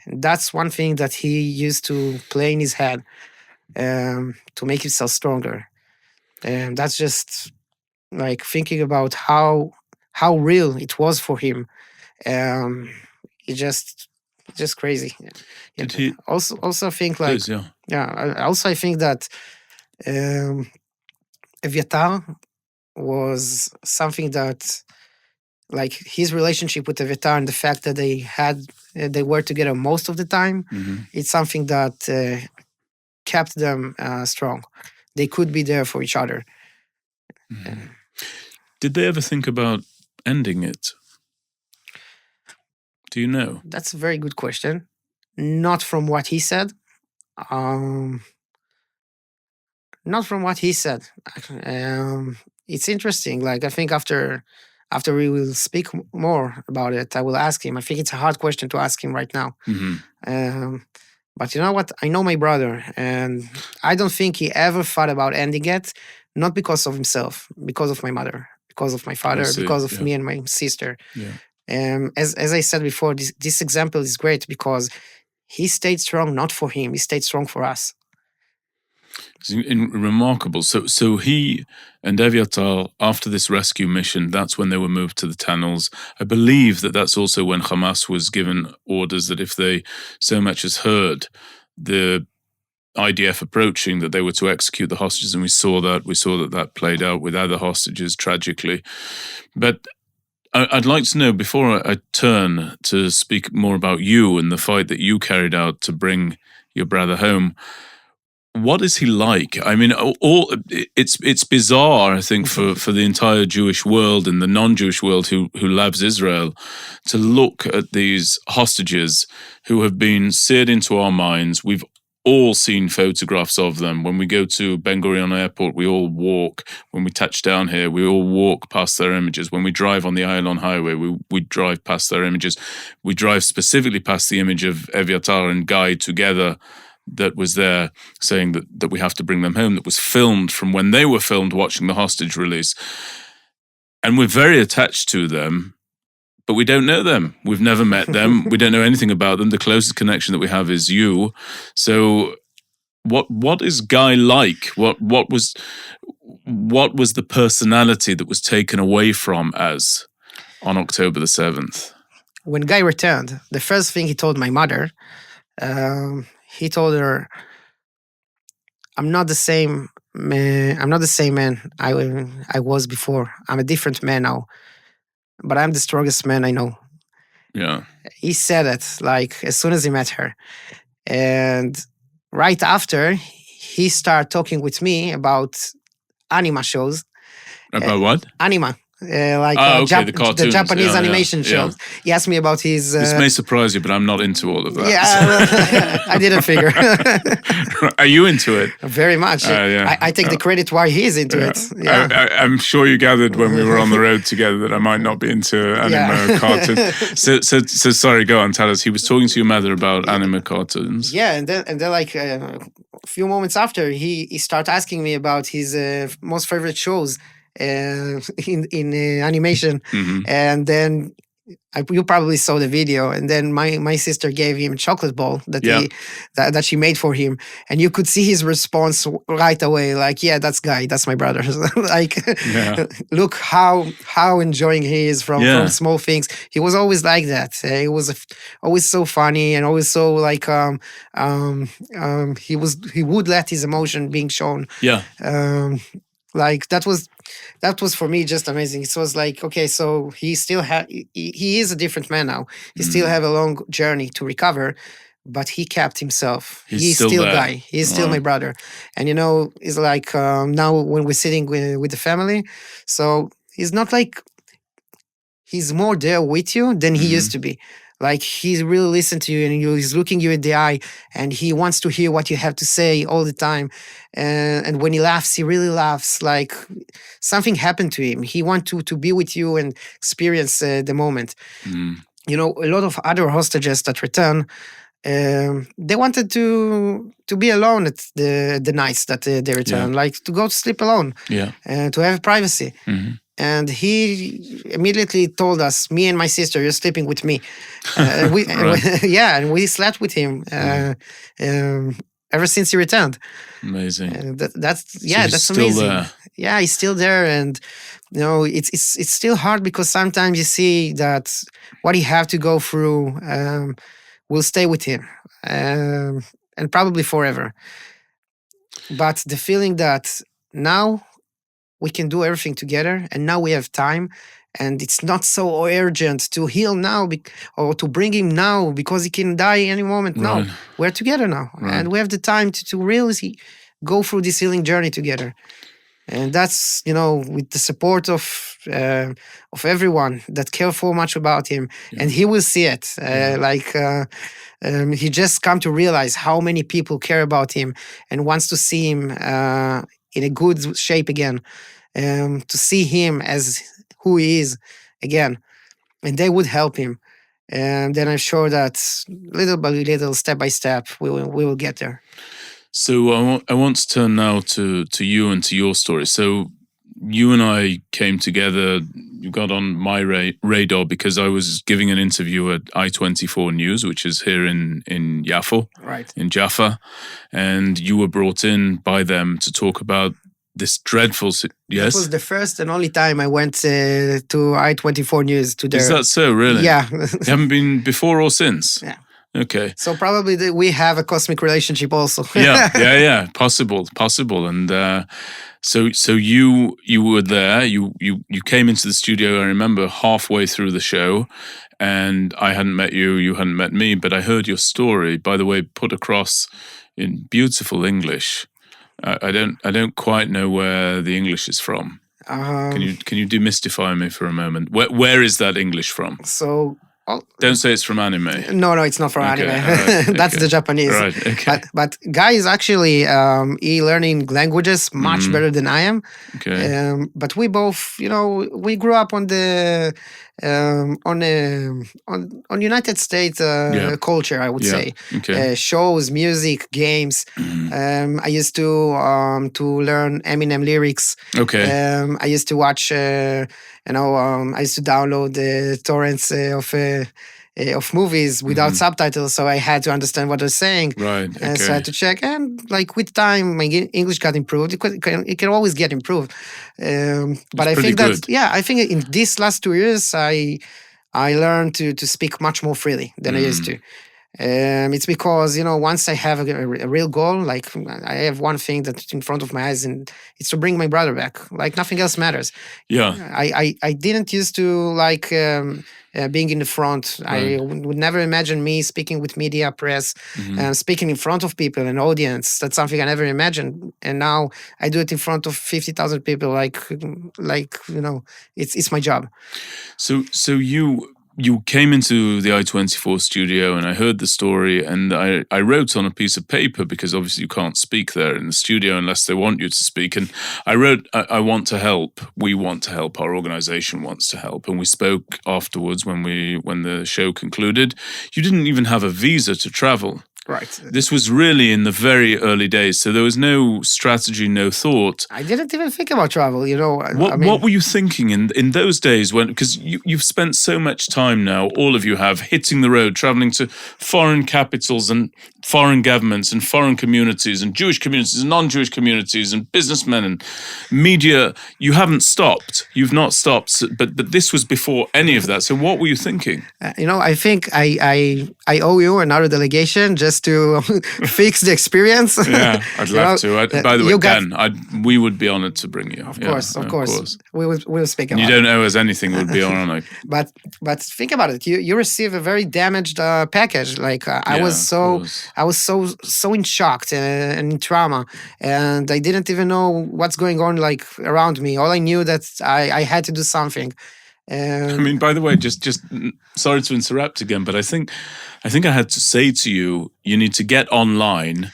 And that's one thing that he used to play in his head to make himself stronger. And that's just like thinking about how real it was for him. It's just crazy. Did he also think like please, I think that Eviatar was something that, like, his relationship with Eviatar and the fact that they were together most of the time, it's something that kept them strong. They could be there for each other. Did they ever think about ending it? Do you know? That's a very good question. Not from what he said. Not from what he said. It's interesting. Like, I think after we will speak more about it, I will ask him. I think it's a hard question to ask him right now. But you know what? I know my brother, and I don't think he ever thought about ending it, not because of himself, because of my mother, because of my father, because of me and my sister. As I said before, this example is great because he stayed strong not for him, he stayed strong for us. It's remarkable. So he and Eviatar, after this rescue mission, that's when they were moved to the tunnels. I believe that's also when Hamas was given orders that if they so much as heard the IDF approaching, that they were to execute the hostages. And we saw that played out with other hostages tragically. But I'd like to know, before I turn to speak more about you and the fight that you carried out to bring your brother home, what is he like? I mean, it's bizarre, I think, for the entire Jewish world and the non-Jewish world who loves Israel to look at these hostages who have been seared into our minds. We've all seen photographs of them. When we go to Ben Gurion Airport, we all walk. When we touch down here, we all walk past their images. When we drive on the Ayalon Highway, we drive past their images. We drive specifically past the image of Eviatar and Guy together that was there, saying that we have to bring them home, that was filmed from when they were filmed watching the hostage release. And we're very attached to them, but we don't know them. We've never met them. We don't know anything about them. The closest connection that we have is you. So what is Guy like? What was the personality that was taken away from us on October the 7th? When Guy returned, the first thing he told my mother, he told her, I'm not the same man I was before. I'm a different man now, but I'm the strongest man I know. Yeah. He said it like as soon as he met her. And right after, he started talking with me about anima shows. About what? Anima. The Japanese animation shows. He asked me about his... This may surprise you, but I'm not into all of that. Yeah, I didn't figure. Are you into it? Very much. I take the credit why he's into it. Yeah. I'm sure you gathered when we were on the road together that I might not be into anime cartoons. So sorry, go on, tell us. He was talking to your mother about anime cartoons. Yeah, and then like a few moments after, he started asking me about his most favorite shows in animation, and then you probably saw the video, and then my sister gave him a chocolate ball that that she made for him, and you could see his response right away, like, yeah, that's Guy, that's my brother. Like, look how enjoying he is from small things. He was always like that. He was always so funny and always so like he would let his emotion being shown. Like that was for me just amazing. It was like, okay, so he still he is a different man now. He still have a long journey to recover, but he kept himself. He's still Guy. He's still my brother. And it's like now when we're sitting with the family, so he's not like, he's more there with you than he used to be. Like, he really listens to you, and he's looking you in the eye, and he wants to hear what you have to say all the time. And when he laughs, he really laughs like something happened to him. He wants to be with you and experience the moment. A lot of other hostages that return, they wanted to be alone at the nights that they return, like to go to sleep alone, and to have privacy. And he immediately told us, me and my sister, you're sleeping with me. And we slept with him ever since he returned. Amazing. That's amazing. There. Yeah, he's still there, and it's still hard because sometimes you see that what he have to go through will stay with him, and probably forever. But the feeling that now we can do everything together, and now we have time, and it's not so urgent to heal now or to bring him now because he can die any moment. No, we're together now, and we have the time to really go through this healing journey together. And that's, with the support of everyone that care so much about him, and he will see it. He just come to realize how many people care about him and wants to see him in a good shape again, to see him as who he is again, and they would help him. And then I'm sure that little by little, step by step, we will get there. So I want to turn now to you and to your story. So you and I came together. You got on my radar because I was giving an interview at I24 News, which is here in Yafo, in Jaffa, and you were brought in by them to talk about this dreadful. Yes, it was the first and only time I went to I24 News. Is that so? Really? Yeah. You haven't been before or since? Yeah. Okay. So probably we have a cosmic relationship also. Yeah. Possible. And so you were there. You came into the studio. I remember halfway through the show, and I hadn't met you. You hadn't met me, but I heard your story. By the way, put across in beautiful English. I don't quite know where the English is from. Can you demystify me for a moment? Where is that English from? So. Don't say it's from anime. No, it's not from anime. Right, that's the Japanese. Right, okay. But Guy is actually he learning languages much better than I am. Okay. But we both, we grew up on the on United States culture, I would say. Okay. Shows, music, games. I used to learn Eminem lyrics. Okay. I used to watch. I used to download the torrents of movies without subtitles, so I had to understand what they're saying. Right. Okay. So I had to check, and like with time, my English got improved. It can always get improved. But I think I think in these last 2 years, I learned to speak much more freely than I used to. It's because, once I have a real goal, like I have one thing that's in front of my eyes, and it's to bring my brother back. Like nothing else matters. Yeah. I didn't used to like being in the front. Right. I would never imagine me speaking with media, press, speaking in front of people, an audience. That's something I never imagined. And now I do it in front of 50,000 people. It's my job. So you came into the I24 studio, and I heard the story, and I wrote on a piece of paper, because obviously you can't speak there in the studio unless they want you to speak. And I wrote, I want to help. We want to help. Our organization wants to help. And we spoke afterwards when the show concluded. You didn't even have a visa to travel. Right. This was really in the very early days, so there was no strategy, no thought. I didn't even think about travel, you know. What were you thinking in those days when, because you've spent so much time now, all of you have, hitting the road, traveling to foreign capitals and foreign governments and foreign communities and Jewish communities and non-Jewish communities and businessmen and media. You haven't stopped. You've not stopped, but this was before any of that. So what were you thinking? You know, I think I owe you another delegation just to fix the experience. Yeah, I'd love to. By the way, Dan, we would be honored to bring you. Of course. We'll speak about it. You don't owe us anything. We'd be honored. But think about it. You receive a very damaged package. Like I was so in shock and in trauma, and I didn't even know what's going on like around me. All I knew that I had to do something. I mean, by the way, just sorry to interrupt again, but I think I had to say to you, you need to get online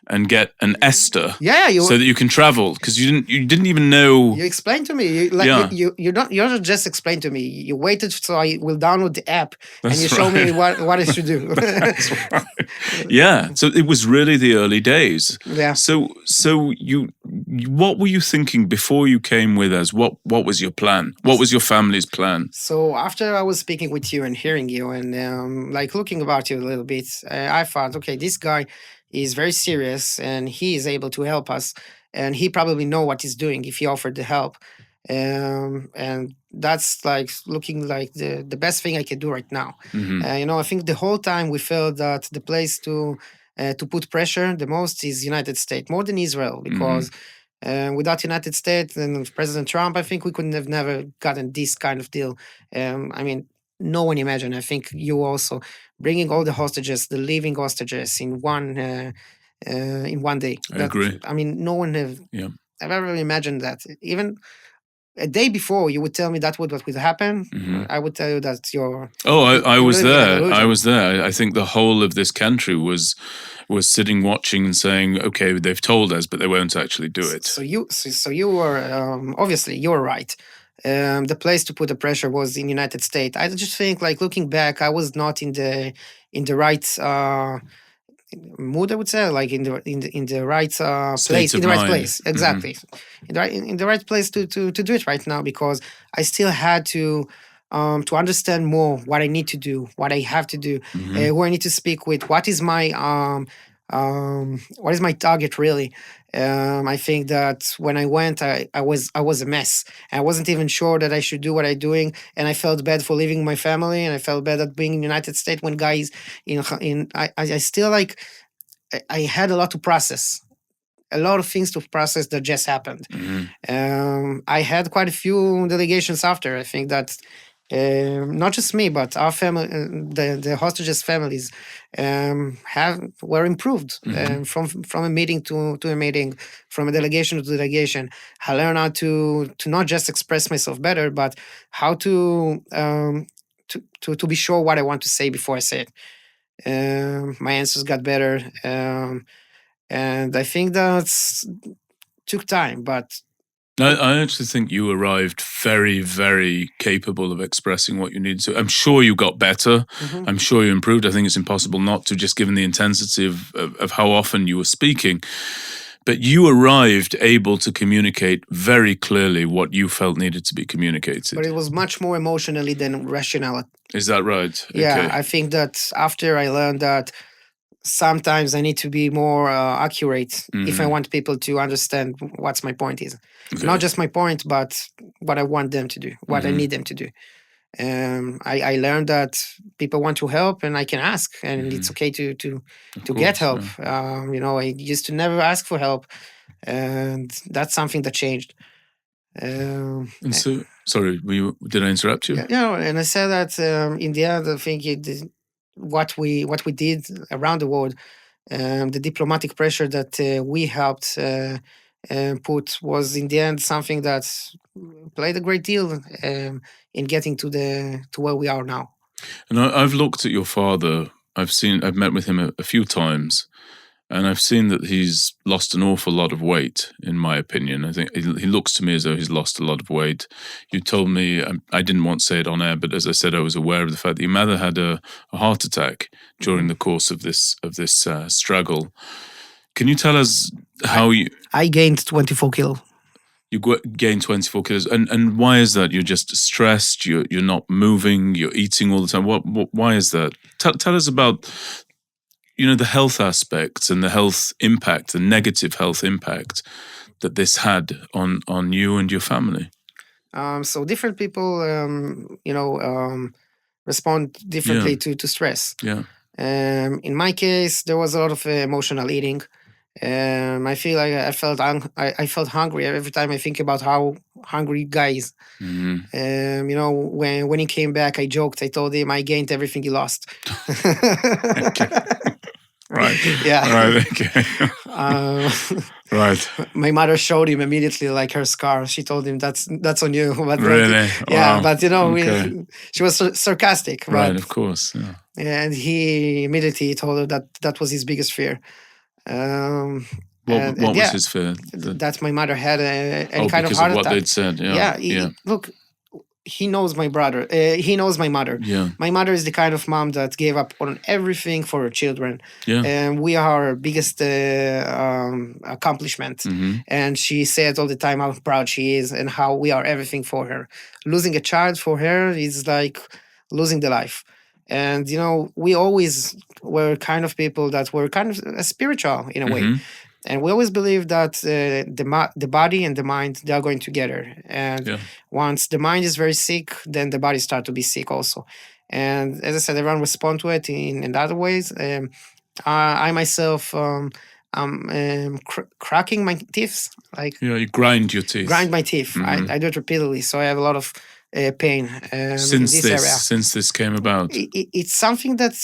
and get an Esther, so that you can travel, because you didn't even know. You explained to me, you don't just explain to me. You waited so I will download the app and you show me what I should do. That's right. Yeah, so it was really the early days. Yeah. So you what were you thinking before you came with us? What was your plan? What was your family's plan? So after I was speaking with you and hearing you and like looking about you a little bit, I thought, okay, this guy is very serious and he is able to help us, and he probably know what he's doing if he offered the help, and that's like looking like the best thing I can do right now. Mm-hmm. You know, I think the whole time we felt that the place to put pressure the most is United States, more than Israel, because without United States and President Trump, I think we could have never gotten this kind of deal. I mean, no one imagined. I think you also bringing all the hostages, the living hostages, in one day. I agree. I mean, no one have ever imagined that. Even a day before, you would tell me that what would happen. Mm-hmm. I would tell you that you're. I was there. I was there. I think the whole of this country was sitting watching and saying, "Okay, they've told us, but they won't actually do it." So you were obviously you were right. The place to put the pressure was in United States. I just think, like looking back, I was not in the right mood. I would say, like in the right place, in the right place, exactly, in the right place to do it right now, because I still had to understand more what I need to do, what I have to do, who I need to speak with, what is my target really. I think that when I went, I was a mess. I wasn't even sure that I should do what I'm doing, and I felt bad for leaving my family, and I felt bad at being in the United States when guys I still like I had a lot to process. A lot of things to process that just happened. I had quite a few delegations after. I think that not just me, but our family, the hostages' families, were improved from a meeting to a meeting, from a delegation to delegation. I learned how to not just express myself better, but how to be sure what I want to say before I say it. My answers got better, and I think that took time, but. I actually think you arrived very, very capable of expressing what you needed to. I'm sure you got better. I'm sure you improved. I think it's impossible not to, just given the intensity of how often you were speaking. But you arrived able to communicate very clearly what you felt needed to be communicated. But it was much more emotionally than rationality. Is that right? Yeah, okay. I think that after I learned that sometimes I need to be more accurate if I want people to understand what my point is. Okay. Not just my point, but what I want them to do, what I need them to do. I learned that people want to help, and I can ask, and it's okay to get help. Yeah. I used to never ask for help, and that's something that changed. And so, sorry, did I interrupt you? Yeah, and I said that in the end, I think what we did around the world, the diplomatic pressure that we helped put was in the end something that played a great deal in getting to where we are now. And I've looked at your father. I've met with him a few times, And I've seen that he's lost an awful lot of weight, in my opinion. I think he looks to me as though he's lost a lot of weight. You told me, I didn't want to say it on air, but as I said, I was aware of the fact that your mother had a heart attack during the course of this struggle. Can you tell us how I gained 24 kilos. You gained 24 kilos, and why is that? You're just stressed. You're not moving. You're eating all the time. Why is that? Tell us about the health aspects and the health impact, the negative health impact that this had on you and your family. So different people, respond differently to stress. Yeah. In my case, there was a lot of emotional eating. I feel like I felt hungry every time I think about how hungry Guy is. When he came back, I joked. I told him I gained everything he lost. Okay. Right. Yeah. Right. Okay. Right. My mother showed him immediately, like, her scar. She told him that's on you. But really? Yeah. Wow. But Okay. she was sarcastic. Right. But, Of course. Yeah. and he immediately told her that was his biggest fear. What was his fear? That my mother had any kind of because heart of what attack. they'd said. Yeah. Look, he knows my brother. He knows my mother. Yeah. My mother is the kind of mom that gave up on everything for her children. Yeah. And we are her biggest accomplishment. And she said all the time how proud she is and how we are everything for her. Losing a child for her is like losing the life. And, we always were kind of people that were kind of spiritual in a way. And we always believe that the body and the mind, they are going together. And once the mind is very sick, then the body starts to be sick also. And as I said, everyone responds to it in other ways. I myself, I'm cracking my teeth. Like, you grind your teeth. Grind my teeth. I do it repeatedly. So I have a lot of pain since in this area. Since this came about. It's something that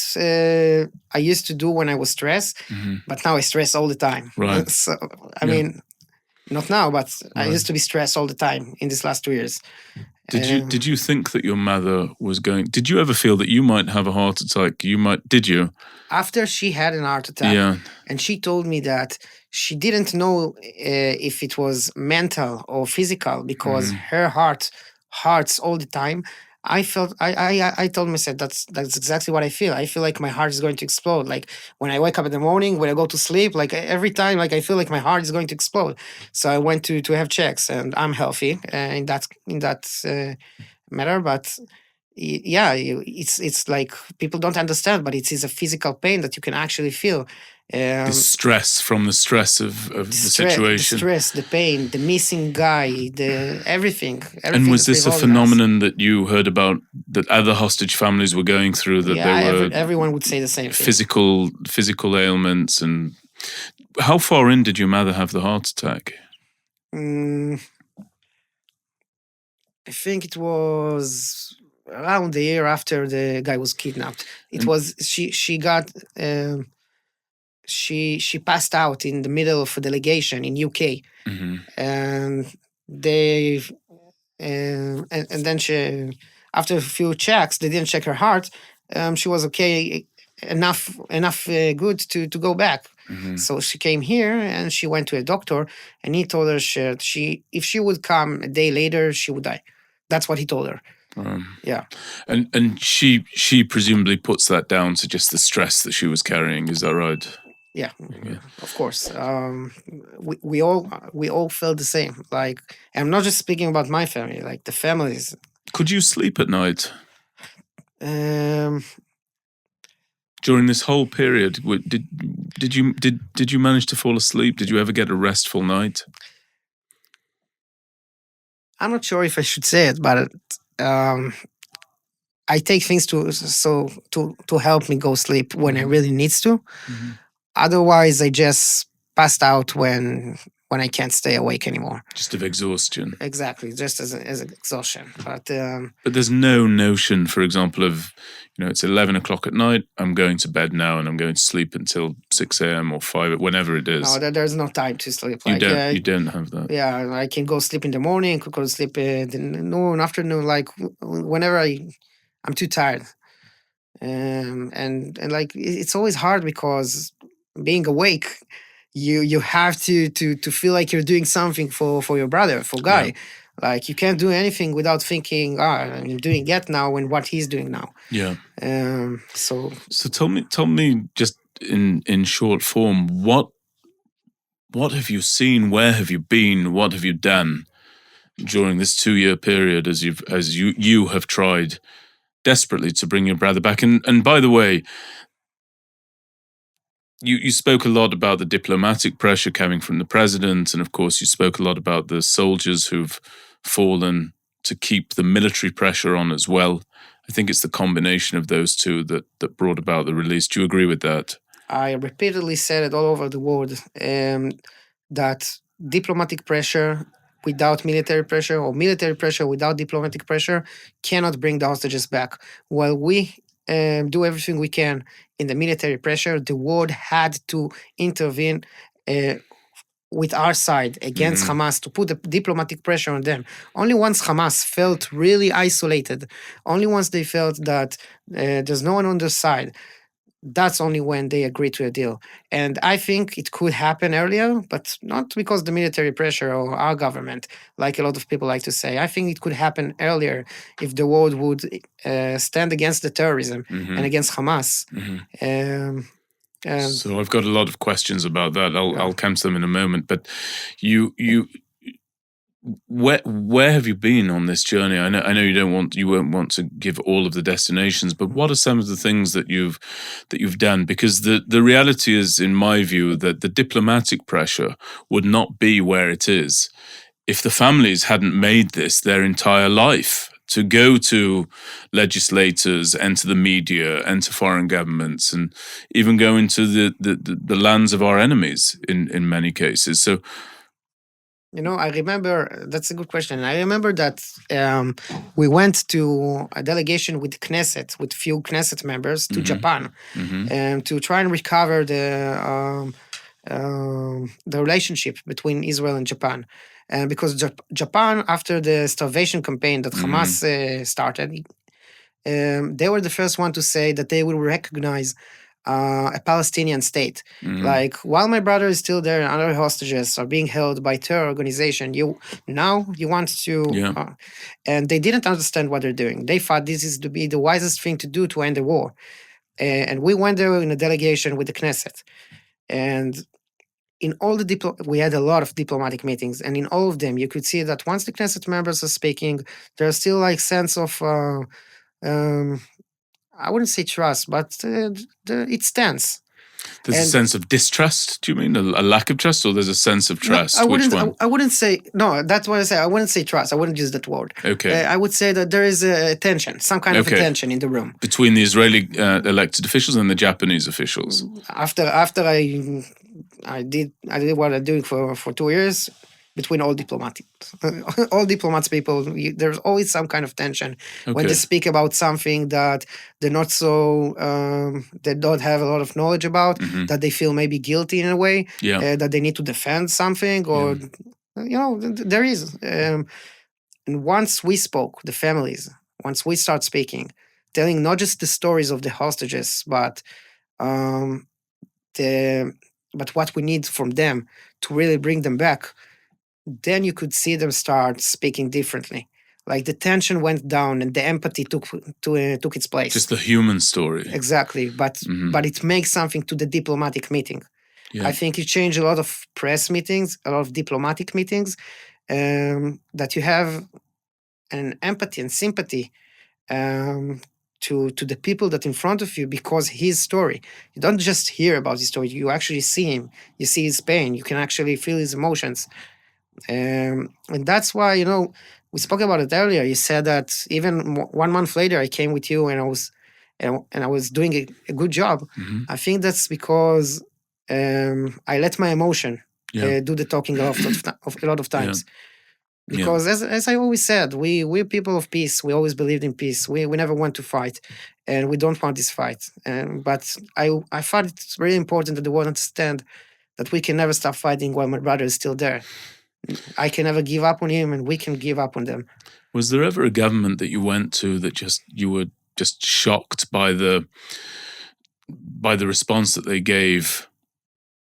I used to do when I was stressed, but now I stress all the time. Right. So I mean, not now, but I used to be stressed all the time in these last 2 years. Did you think that your mother was going? Did you ever feel that you might have a heart attack? Did you? After she had an heart attack, and she told me that she didn't know if it was mental or physical because her heart hurts all the time. I told myself that's exactly what I feel. I feel like my heart is going to explode. Like when I wake up in the morning, when I go to sleep, like every time, like I feel like my heart is going to explode. So I went to have checks, and I'm healthy in that matter. But it's like people don't understand, but it is a physical pain that you can actually feel. The stress from the stress of the situation. The stress, the pain, the missing Guy, everything. And was this a phenomenon that you heard about that other hostage families were going through? That everyone would say the same thing. Physical ailments. And how far in did your mother have the heart attack? I think it was around the year after the Guy was kidnapped. It was she got. She passed out in the middle of a delegation in UK, and they and then she, after a few checks, they didn't check her heart. She was okay enough good to go back. So she came here and she went to a doctor, and he told her if she would come a day later, she would die. That's what he told her. Yeah. And she presumably puts that down to just the stress that she was carrying. Is that right? Yeah, of course. We all felt the same. Like, I'm not just speaking about my family. Like the families. Could you sleep at night? During this whole period, did you manage to fall asleep? Did you ever get a restful night? I'm not sure if I should say it, but I take things to help me go sleep when I really needs to. Otherwise, I just passed out when I can't stay awake anymore. Just of exhaustion. Exactly, just as exhaustion. But there's no notion, for example, of it's 11 o'clock at night. I'm going to bed now, and I'm going to sleep until 6 a.m. or 5, whenever it is. No, there's no time to sleep. You don't have that. Yeah, I can go sleep in the morning. Could go sleep in the noon, afternoon, like whenever I'm too tired. And like it's always hard because being awake, you have to feel like you're doing something for your brother, for Guy. Yeah. Like you can't do anything without thinking, I'm doing it now and what he's doing now. Yeah. So tell me just in short form, what have you seen? Where have you been? What have you done during this 2-year period as you have tried desperately to bring your brother back? And by the way, you spoke a lot about the diplomatic pressure coming from the president, and of course you spoke a lot about the soldiers who've fallen to keep the military pressure on as well. I think it's the combination of those two that brought about the release. Do you agree with that? I repeatedly said it all over the world, that diplomatic pressure without military pressure, or military pressure without diplomatic pressure, cannot bring the hostages back. While we do everything we can in the military pressure, the world had to intervene with our side against Hamas, to put the diplomatic pressure on them. Only once Hamas felt really isolated, only once they felt that there's no one on their side, that's only when they agree to a deal. And I think it could happen earlier, but not because the military pressure or our government, like a lot of people like to say. I think it could happen earlier if the world would stand against the terrorism and against Hamas. So I've got a lot of questions about that. I'll come to them in a moment. But you where have you been on this journey? I know you won't want to give all of the destinations, but what are some of the things that you've done? Because the reality is, in my view, that the diplomatic pressure would not be where it is if the families hadn't made this their entire life, to go to legislators and to the media and to foreign governments, and even go into the lands of our enemies in many cases. So, I remember, that's a good question. I remember that we went to a delegation with Knesset, with few Knesset members, to Japan, to try and recover the relationship between Israel and Japan. Because Japan, after the starvation campaign that Hamas started, they were the first one to say that they will recognize a Palestinian state. Like, while my brother is still there and other hostages are being held by terror organization, you want to... and they didn't understand what they're doing. They thought this is to be the wisest thing to do to end the war. And we went there in a delegation with the Knesset. And in all we had a lot of diplomatic meetings, and in all of them, you could see that once the Knesset members are speaking, there's still like sense of... I wouldn't say trust, but it stands. There's a sense of distrust. Do you mean a lack of trust, or there's a sense of trust? No, Which one? I wouldn't say, no, that's what I say. I wouldn't say trust. I wouldn't use that word. Okay. I would say that there is a tension, some kind of tension in the room. Between the Israeli elected officials and the Japanese officials. After I did what I'm doing for 2 years, between all diplomats people, there's always some kind of tension when they speak about something that they're not so, they don't have a lot of knowledge about, that they feel maybe guilty in a way, that they need to defend something, or, there is. And once we spoke, the families, once we start speaking, telling not just the stories of the hostages, but what we need from them to really bring them back, then you could see them start speaking differently. Like the tension went down and the empathy took its place. Just the human story. Exactly. But it makes something to the diplomatic meeting. Yeah. I think it changed a lot of press meetings, a lot of diplomatic meetings, that you have an empathy and sympathy to the people that in front of you, because his story. You don't just hear about his story, you actually see him. You see his pain. You can actually feel his emotions. And that's why, we spoke about it earlier. You said that even 1 month later, I came with you and I was doing a good job. I think that's because I let my emotion do the talking a lot of times. Because as I always said, we're people of peace. We always believed in peace. We never want to fight, and we don't want this fight. But I thought it's really important that the world understand that we can never stop fighting while my brother is still there. I can never give up on him, and we can give up on them. Was there ever a government that you went to that you were just shocked by the response that they gave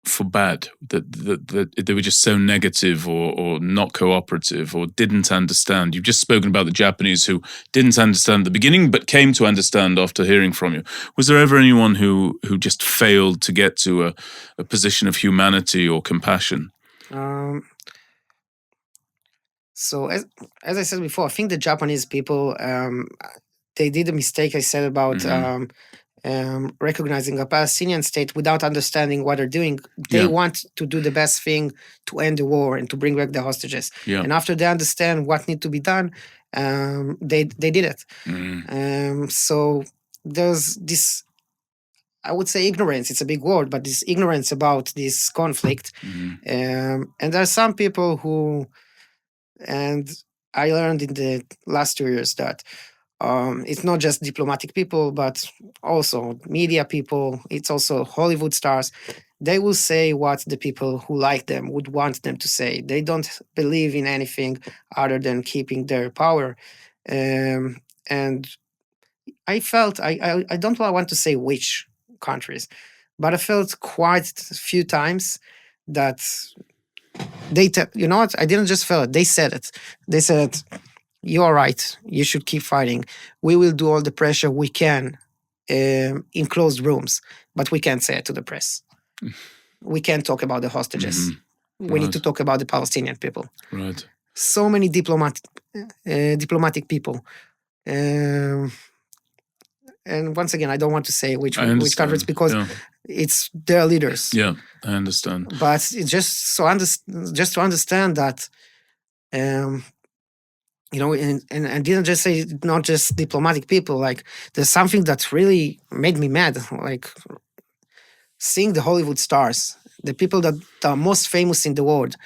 for bad, that they were just so negative or not cooperative or didn't understand? You've just spoken about the Japanese who didn't understand at the beginning but came to understand after hearing from you. Was there ever anyone who just failed to get to a position of humanity or compassion? So as I said before, I think the Japanese people, they did a mistake I said about recognizing a Palestinian state without understanding what they're doing. They want to do the best thing to end the war and to bring back the hostages. Yeah. And after they understand what needs to be done, they did it. So there's this, I would say ignorance, it's a big word, but this ignorance about this conflict. And there are some people who, and I learned in the last 2 years that it's not just diplomatic people, but also media people. It's also Hollywood stars. They will say what the people who like them would want them to say. They don't believe in anything other than keeping their power. And I felt, I don't want to say which countries, but I felt quite a few times that you know what? I didn't just feel it. They said it. They said, "You are right. You should keep fighting. We will do all the pressure we can in closed rooms, but we can't say it to the press. We can't talk about the hostages. We need to talk about the Palestinian people." Right. So many diplomatic people. And once again, I don't want to say which countries because it's their leaders. Yeah, I understand. But it's just to understand that, and didn't just say not just diplomatic people. Like there's something that really made me mad. Like seeing the Hollywood stars, the people that are most famous in the world,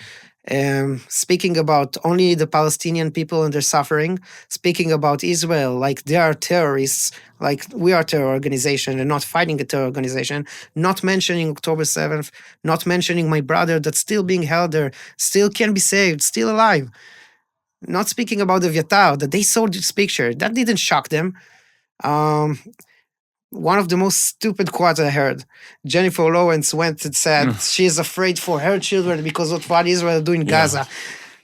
speaking about only the Palestinian people and their suffering, speaking about Israel like they are terrorists, like we are a terror organization and not fighting a terror organization, not mentioning October 7th, not mentioning my brother that's still being held there, still can be saved, still alive, not speaking about the Vyatar, that they saw this picture. That didn't shock them. One of the most stupid quotes I heard, Jennifer Lawrence went and said she is afraid for her children because of what Israel is doing in Gaza.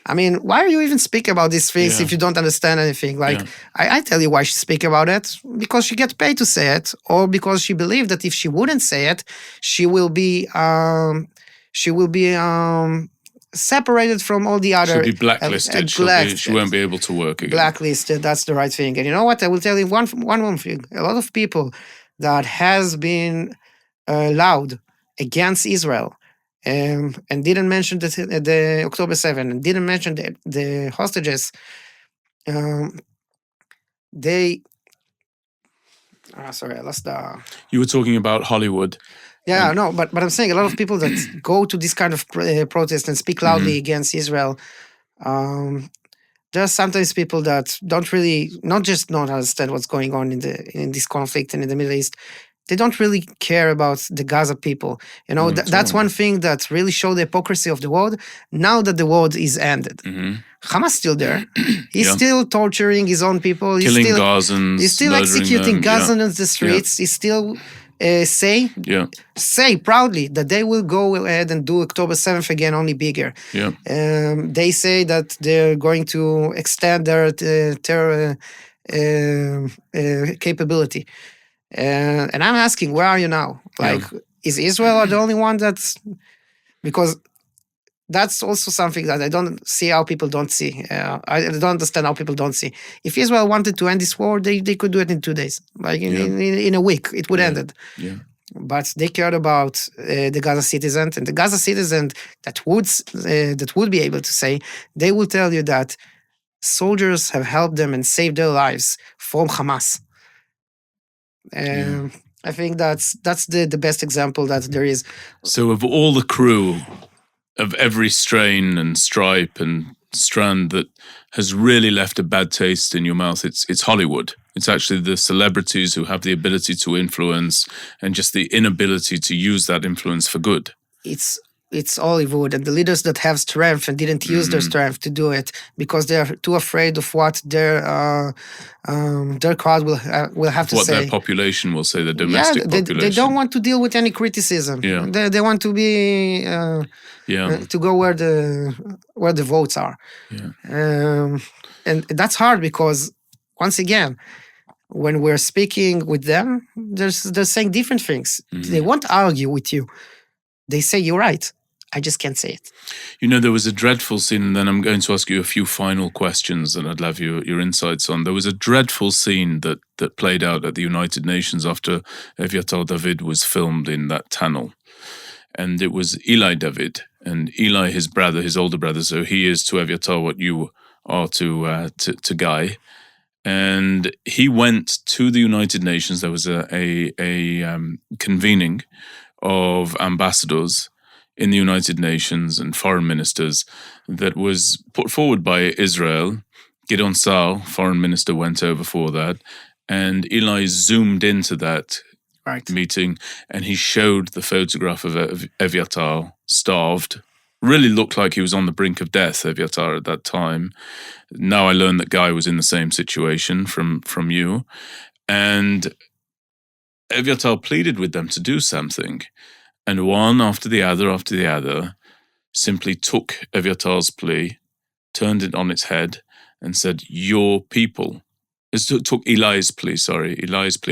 I mean, why are you even speaking about these things if you don't understand anything? Like, I tell you why she speak about it. Because she gets paid to say it, or because she believed that if she wouldn't say it, she will be separated from all the other. She'll be blacklisted. She won't be able to work again. Blacklisted, that's the right thing. And you know what? I will tell you one more thing. A lot of people that has been loud against Israel and didn't mention the October 7th and didn't mention the hostages, sorry, I lost the... You were talking about Hollywood. Yeah, no, but I'm saying a lot of people that go to this kind of protest and speak loudly against Israel, there are sometimes people that don't really, not just not understand what's going on in this conflict and in the Middle East. They don't really care about the Gaza people. You know, that's one thing that really showed the hypocrisy of the world. Now that the war is ended, Hamas still there. He's still torturing his own people. Killing Gazans. He's still executing Gazans in the streets. He's still say proudly that they will go ahead and do October 7th again, only bigger. They say that they're going to extend their terror capability. And I'm asking, where are you now? Like, is Israel the only one that's... Because that's also something that I don't see how people don't see. I don't understand how people don't see. If Israel wanted to end this war, they could do it in 2 days. Like in a week, it would end it. But they cared about the Gaza citizen, and the Gaza citizen that would be able to say, they will tell you that soldiers have helped them and saved their lives from Hamas. I think that's the best example that there is. So of all the crew of every strain and stripe and strand that has really left a bad taste in your mouth, it's Hollywood. It's actually the celebrities who have the ability to influence and just the inability to use that influence for good. It's it's Hollywood and the leaders that have strength and didn't use their strength to do it because they are too afraid of what their crowd will have to say. What their population will say, the domestic population. They don't want to deal with any criticism. Yeah. They want to be to go where the votes are. Yeah. And that's hard because once again, when we're speaking with them, they're saying different things. They won't argue with you. They say you're right. I just can't say it. There was a dreadful scene, and then I'm going to ask you a few final questions and I'd love your insights on. There was a dreadful scene that played out at the United Nations after Eviatar David was filmed in that tunnel. And it was Eli David, and Eli, his brother, his older brother, so he is to Eviatar what you are to Guy. And he went to the United Nations. There was a convening of ambassadors in the United Nations and foreign ministers that was put forward by Israel. Gideon Sa'ar, foreign minister, went over for that. And Eli zoomed into that meeting and he showed the photograph of Eviatar starved. Really looked like he was on the brink of death, Eviatar, at that time. Now I learned that Guy was in the same situation from you. And Eviatar pleaded with them to do something. And one after the other, simply took Eviatar's plea, turned it on its head, and said, your people. It took Eli's plea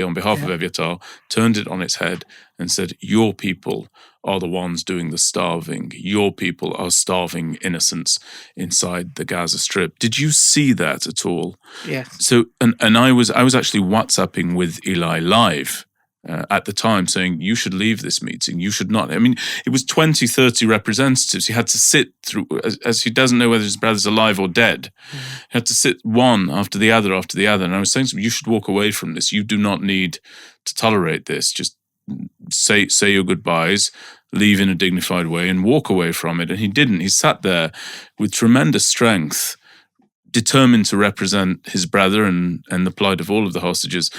on behalf of Eviatar, turned it on its head, and said, your people are the ones doing the starving. Your people are starving innocents inside the Gaza Strip. Did you see that at all? Yeah. So, and I was actually WhatsApping with Eli live at the time saying, you should leave this meeting. You should not. I mean, it was 20, 30 representatives. He had to sit through, as he doesn't know whether his brother's alive or dead. He had to sit one after the other. And I was saying to him, you should walk away from this. You do not need to tolerate this. Just say your goodbyes, leave in a dignified way and walk away from it. And he didn't. He sat there with tremendous strength, determined to represent his brother and the plight of all of the hostages.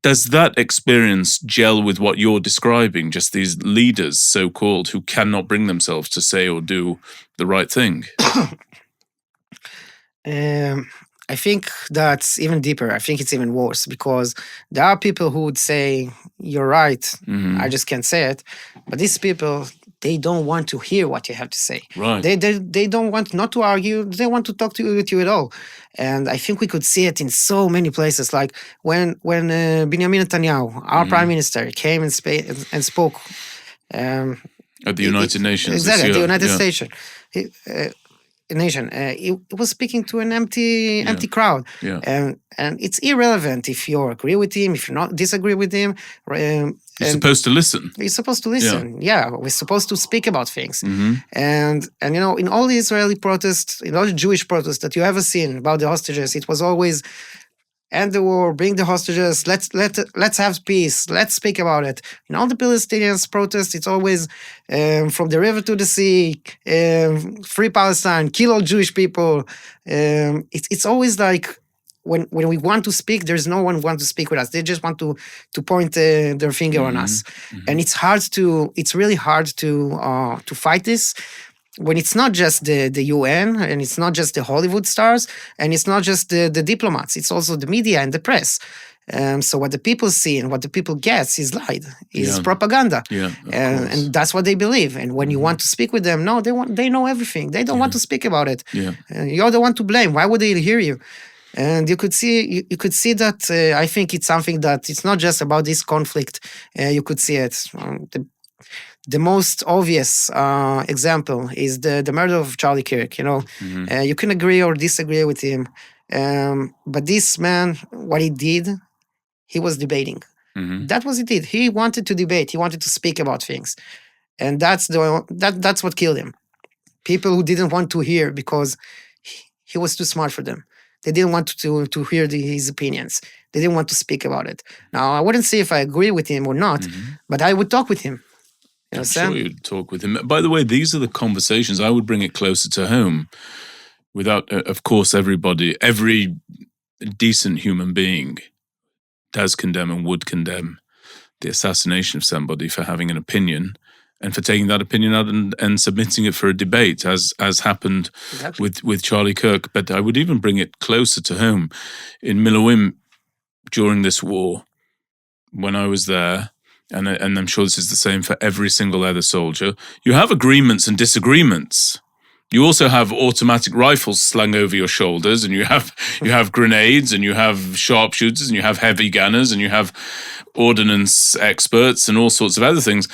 Does that experience gel with what you're describing, just these leaders, so-called, who cannot bring themselves to say or do the right thing? I think that's even deeper. I think it's even worse because there are people who would say, you're right, I just can't say it. But these people, they don't want to hear what you have to say. Right. They don't want not to argue. They want to talk with you at all. And I think we could see it in so many places. Like when Benjamin Netanyahu, our prime minister, came and spoke at the United Nations. Exactly, at the United Nation. He was speaking to an empty crowd. Yeah. And it's irrelevant if you agree with him, if you not disagree with him. You're supposed to listen. You're supposed to listen. Yeah, we're supposed to speak about things. And in all the Israeli protests, in all the Jewish protests that you ever seen about the hostages, it was always end the war, bring the hostages, let's have peace, let's speak about it. In all the Palestinians protests, it's always from the river to the sea, free Palestine, kill all Jewish people. It's always like when we want to speak, there's no one who wants to speak with us. They just want to point their finger on us. And it's really hard to fight this. When it's not just the UN and it's not just the Hollywood stars and it's not just the diplomats, it's also the media and the press. So what the people see and what the people get is lied, is propaganda. Yeah, and that's what they believe. And when you want to speak with them, no, they know everything. They don't want to speak about it. Yeah. You're the one to blame. Why would they hear you? And you could see that I think it's something that it's not just about this conflict. You could see it. The most obvious example is the murder of Charlie Kirk. You can agree or disagree with him, but this man, what he did, he was debating. That was what he did. He wanted to debate. He wanted to speak about things, and that's what killed him. People who didn't want to hear because he was too smart for them. They didn't want to hear his opinions. They didn't want to speak about it. Now, I wouldn't say if I agree with him or not, but I would talk with him. I'm sure you'd talk with him. By the way, these are the conversations. I would bring it closer to home. Without, of course, every decent human being does condemn and would condemn the assassination of somebody for having an opinion and for taking that opinion out and submitting it for a debate, as happened with Charlie Kirk. But I would even bring it closer to home. In MirYam, during this war, when I was there, and I'm sure this is the same for every single other soldier, you have agreements and disagreements. You also have automatic rifles slung over your shoulders, and you have grenades, and you have sharpshooters, and you have heavy gunners, and you have ordnance experts, and all sorts of other things.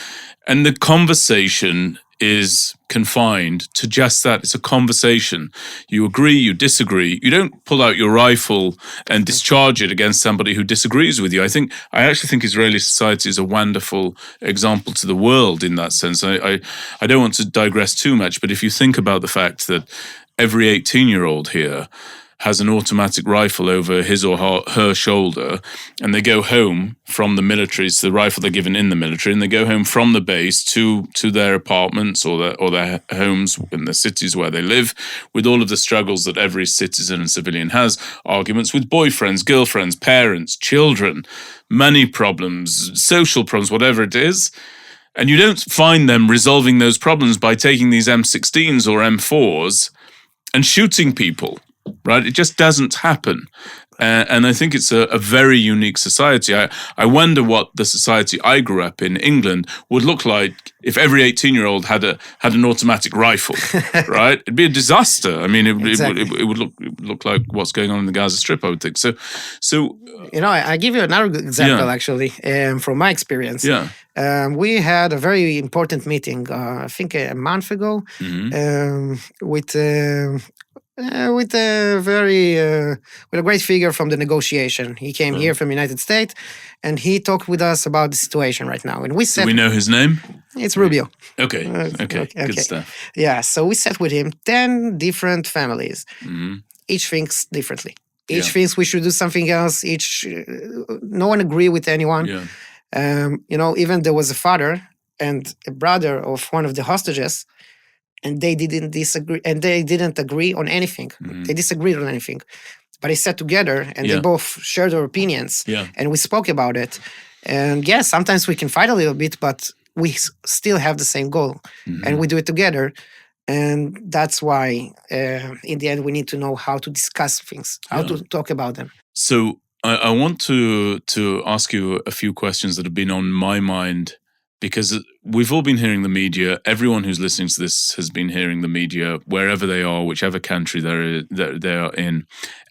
And the conversation is confined to just that. It's a conversation. You agree, you disagree. You don't pull out your rifle and discharge it against somebody who disagrees with you. I actually think Israeli society is a wonderful example to the world in that sense. I don't want to digress too much, but if you think about the fact that every 18-year-old here has an automatic rifle over his or her shoulder, and they go home from the military, it's the rifle they're given in the military, and they go home from the base to their apartments or their homes in the cities where they live, with all of the struggles that every citizen and civilian has, arguments with boyfriends, girlfriends, parents, children, money problems, social problems, whatever it is. And you don't find them resolving those problems by taking these M16s or M4s and shooting people. Right, it just doesn't happen, and I think it's a very unique society. I wonder what the society I grew up in, England, would look like if every 18-year-old had an automatic rifle. Right, it'd be a disaster. I mean, it would look like what's going on in the Gaza Strip, I would think. So I give you another good example actually from my experience. Yeah. We had a very important meeting, I think a month ago, with a great figure from the negotiation. He came here from the United States, and he talked with us about the situation right now. And we said, do we know his name? It's Rubio. Okay. Good stuff. Yeah, so we sat with him, 10 different families. Each thinks differently. Each thinks we should do something else. No one agree with anyone. Yeah. Even there was a father and a brother of one of the hostages, and they didn't disagree, and they didn't agree on anything. They disagreed on anything, but they sat together and they both shared their opinions. And we spoke about it. And yes, sometimes we can fight a little bit, but we still have the same goal, and we do it together. And that's why, in the end, we need to know how to discuss things, how to talk about them. So I want to ask you a few questions that have been on my mind, because we've all been hearing the media. Everyone who's listening to this has been hearing the media, wherever they are, whichever country they are in.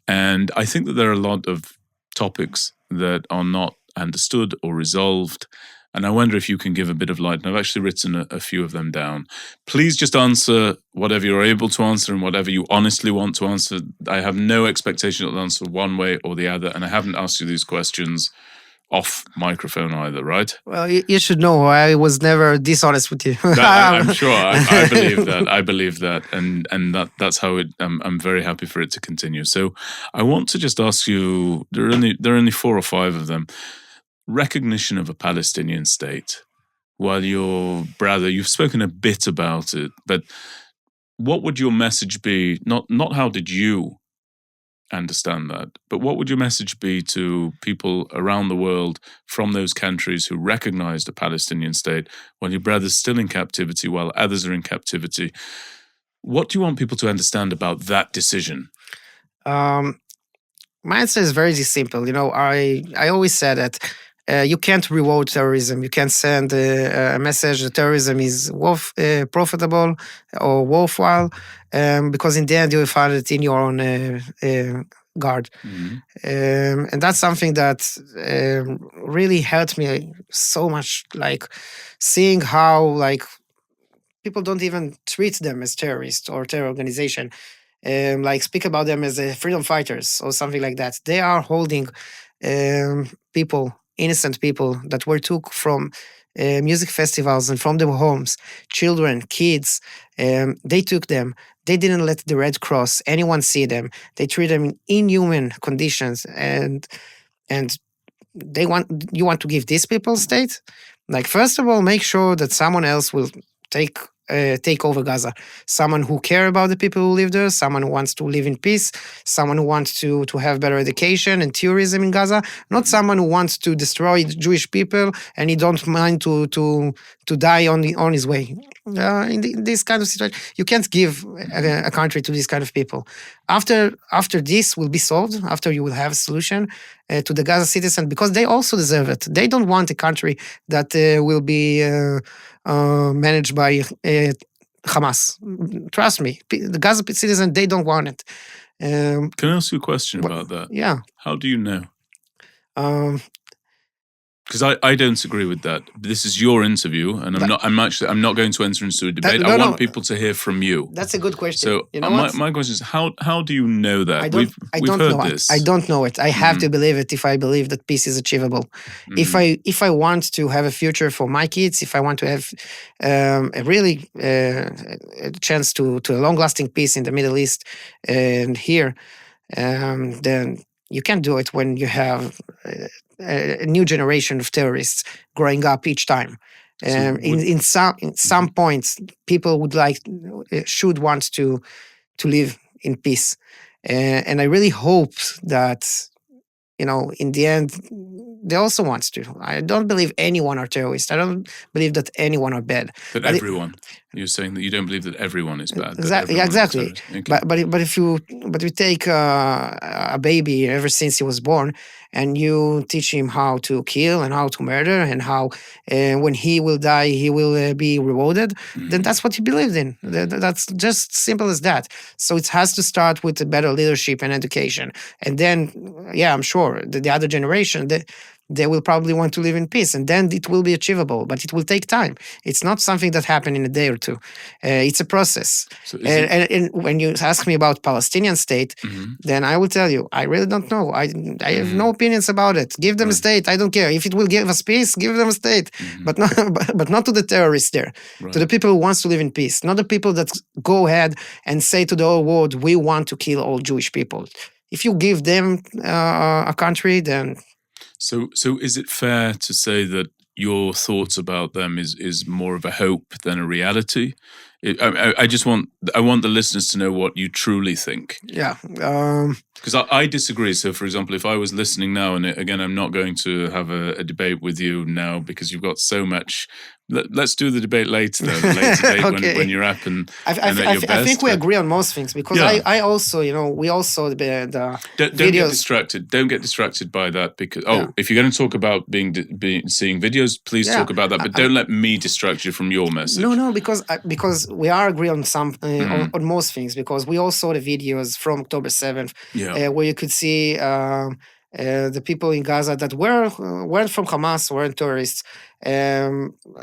And I think that there are a lot of topics that are not understood or resolved. And I wonder if you can give a bit of light. And I've actually written a few of them down. Please just answer whatever you're able to answer and whatever you honestly want to answer. I have no expectation you'll answer one way or the other. And I haven't asked you these questions off microphone either, right? Well, you should know I was never dishonest with you. I'm sure. I believe that. I believe that, and that's how it. I'm very happy for it to continue. So I want to just ask you. There are only 4 or 5 of them. Recognition of a Palestinian state. While your brother, you've spoken a bit about it, but what would your message be? Not how did you understand that, but what would your message be to people around the world from those countries who recognized a Palestinian state while your brother's still in captivity, while others are in captivity? What do you want people to understand about that decision? My answer is very simple. I always said that you can't reward terrorism. You can't send a message that terrorism is profitable or worthwhile, because in the end you will find it in your own guard. And that's something that really helped me so much, like seeing how people don't even treat them as terrorists or terror organization. Speak about them as freedom fighters or something like that. They are holding innocent people that were took from music festivals and from their homes, children, kids. They took them. They didn't let the Red Cross, anyone see them. They treat them in inhuman conditions, and you want to give these people state? First of all, make sure that someone else will take take over Gaza. Someone who care about the people who live there, someone who wants to live in peace, someone who wants to have better education and tourism in Gaza, not someone who wants to destroy Jewish people and he don't mind to die on his way. In this kind of situation, you can't give a country to these kind of people. After this will be solved, after you will have a solution to the Gaza citizen, because they also deserve it. They don't want a country that will be managed by Hamas. Trust me, the Gaza citizen, they don't want it. Can I ask you a question about that? Yeah. How do you know? Because I don't agree with that. This is your interview, and I'm not going to enter into a debate. I want people to hear from you. That's a good question. So you know my question is, how do you know that? I we've heard this. I don't know it. I have to believe it if I believe that peace is achievable. If I want to have a future for my kids, if I want to have a really a chance to a long-lasting peace in the Middle East and here, then you can't do it when you have a new generation of terrorists growing up each time. In some points, people should want to live in peace, and I really hope that in the end they also want to. I don't believe anyone are terrorists. I don't believe that anyone are bad. But everyone. You're saying that you don't believe that everyone is bad. Exactly. Okay. But if you take a baby ever since he was born, and you teach him how to kill and how to murder and how when he will die he will be rewarded, then that's what he believed in. That's just simple as that. So it has to start with a better leadership and education, and then I'm sure the other generation they will probably want to live in peace, and then it will be achievable, but it will take time. It's not something that happened in a day or two. It's a process. So and when you ask me about Palestinian state, then I will tell you, I really don't know. I have no opinions about it. Give them a state. I don't care. If it will give us peace, give them a state. But not to the terrorists there. Right. To the people who wants to live in peace. Not the people that go ahead and say to the whole world, we want to kill all Jewish people. If you give them a country, then... So is it fair to say that your thoughts about them is more of a hope than a reality? I want the listeners to know what you truly think. Yeah. Because I disagree. So, for example, if I was listening now, and again, I'm not going to have a debate with you now because you've got so much. Let's do the debate later, though. The later debate okay. when you're up and at your best. I think we agree on most things because I also, we also the don't videos. Get distracted. Don't get distracted by that because if you're going to talk about seeing videos, please talk about that. But don't let me distract you from your message. No, because we are agree on some on most things because we all saw the videos from October 7th where you could see the people in Gaza that weren't from Hamas, weren't tourists,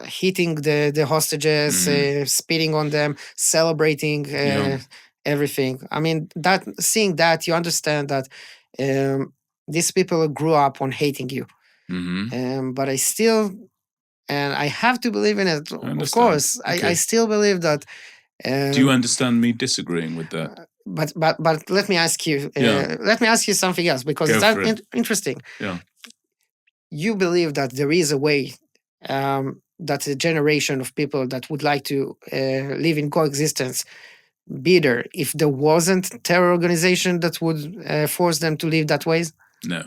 hitting the hostages, spitting on them, celebrating everything. I mean, seeing that, you understand that these people grew up on hating you. But I still, and I have to believe in it, of course, okay. I still believe that. Do you understand me disagreeing with that? But let me ask you. Let me ask you something else because it's interesting. Yeah. You believe that there is a way that a generation of people that would like to live in coexistence be there if there wasn't a terror organization that would force them to live that way? No.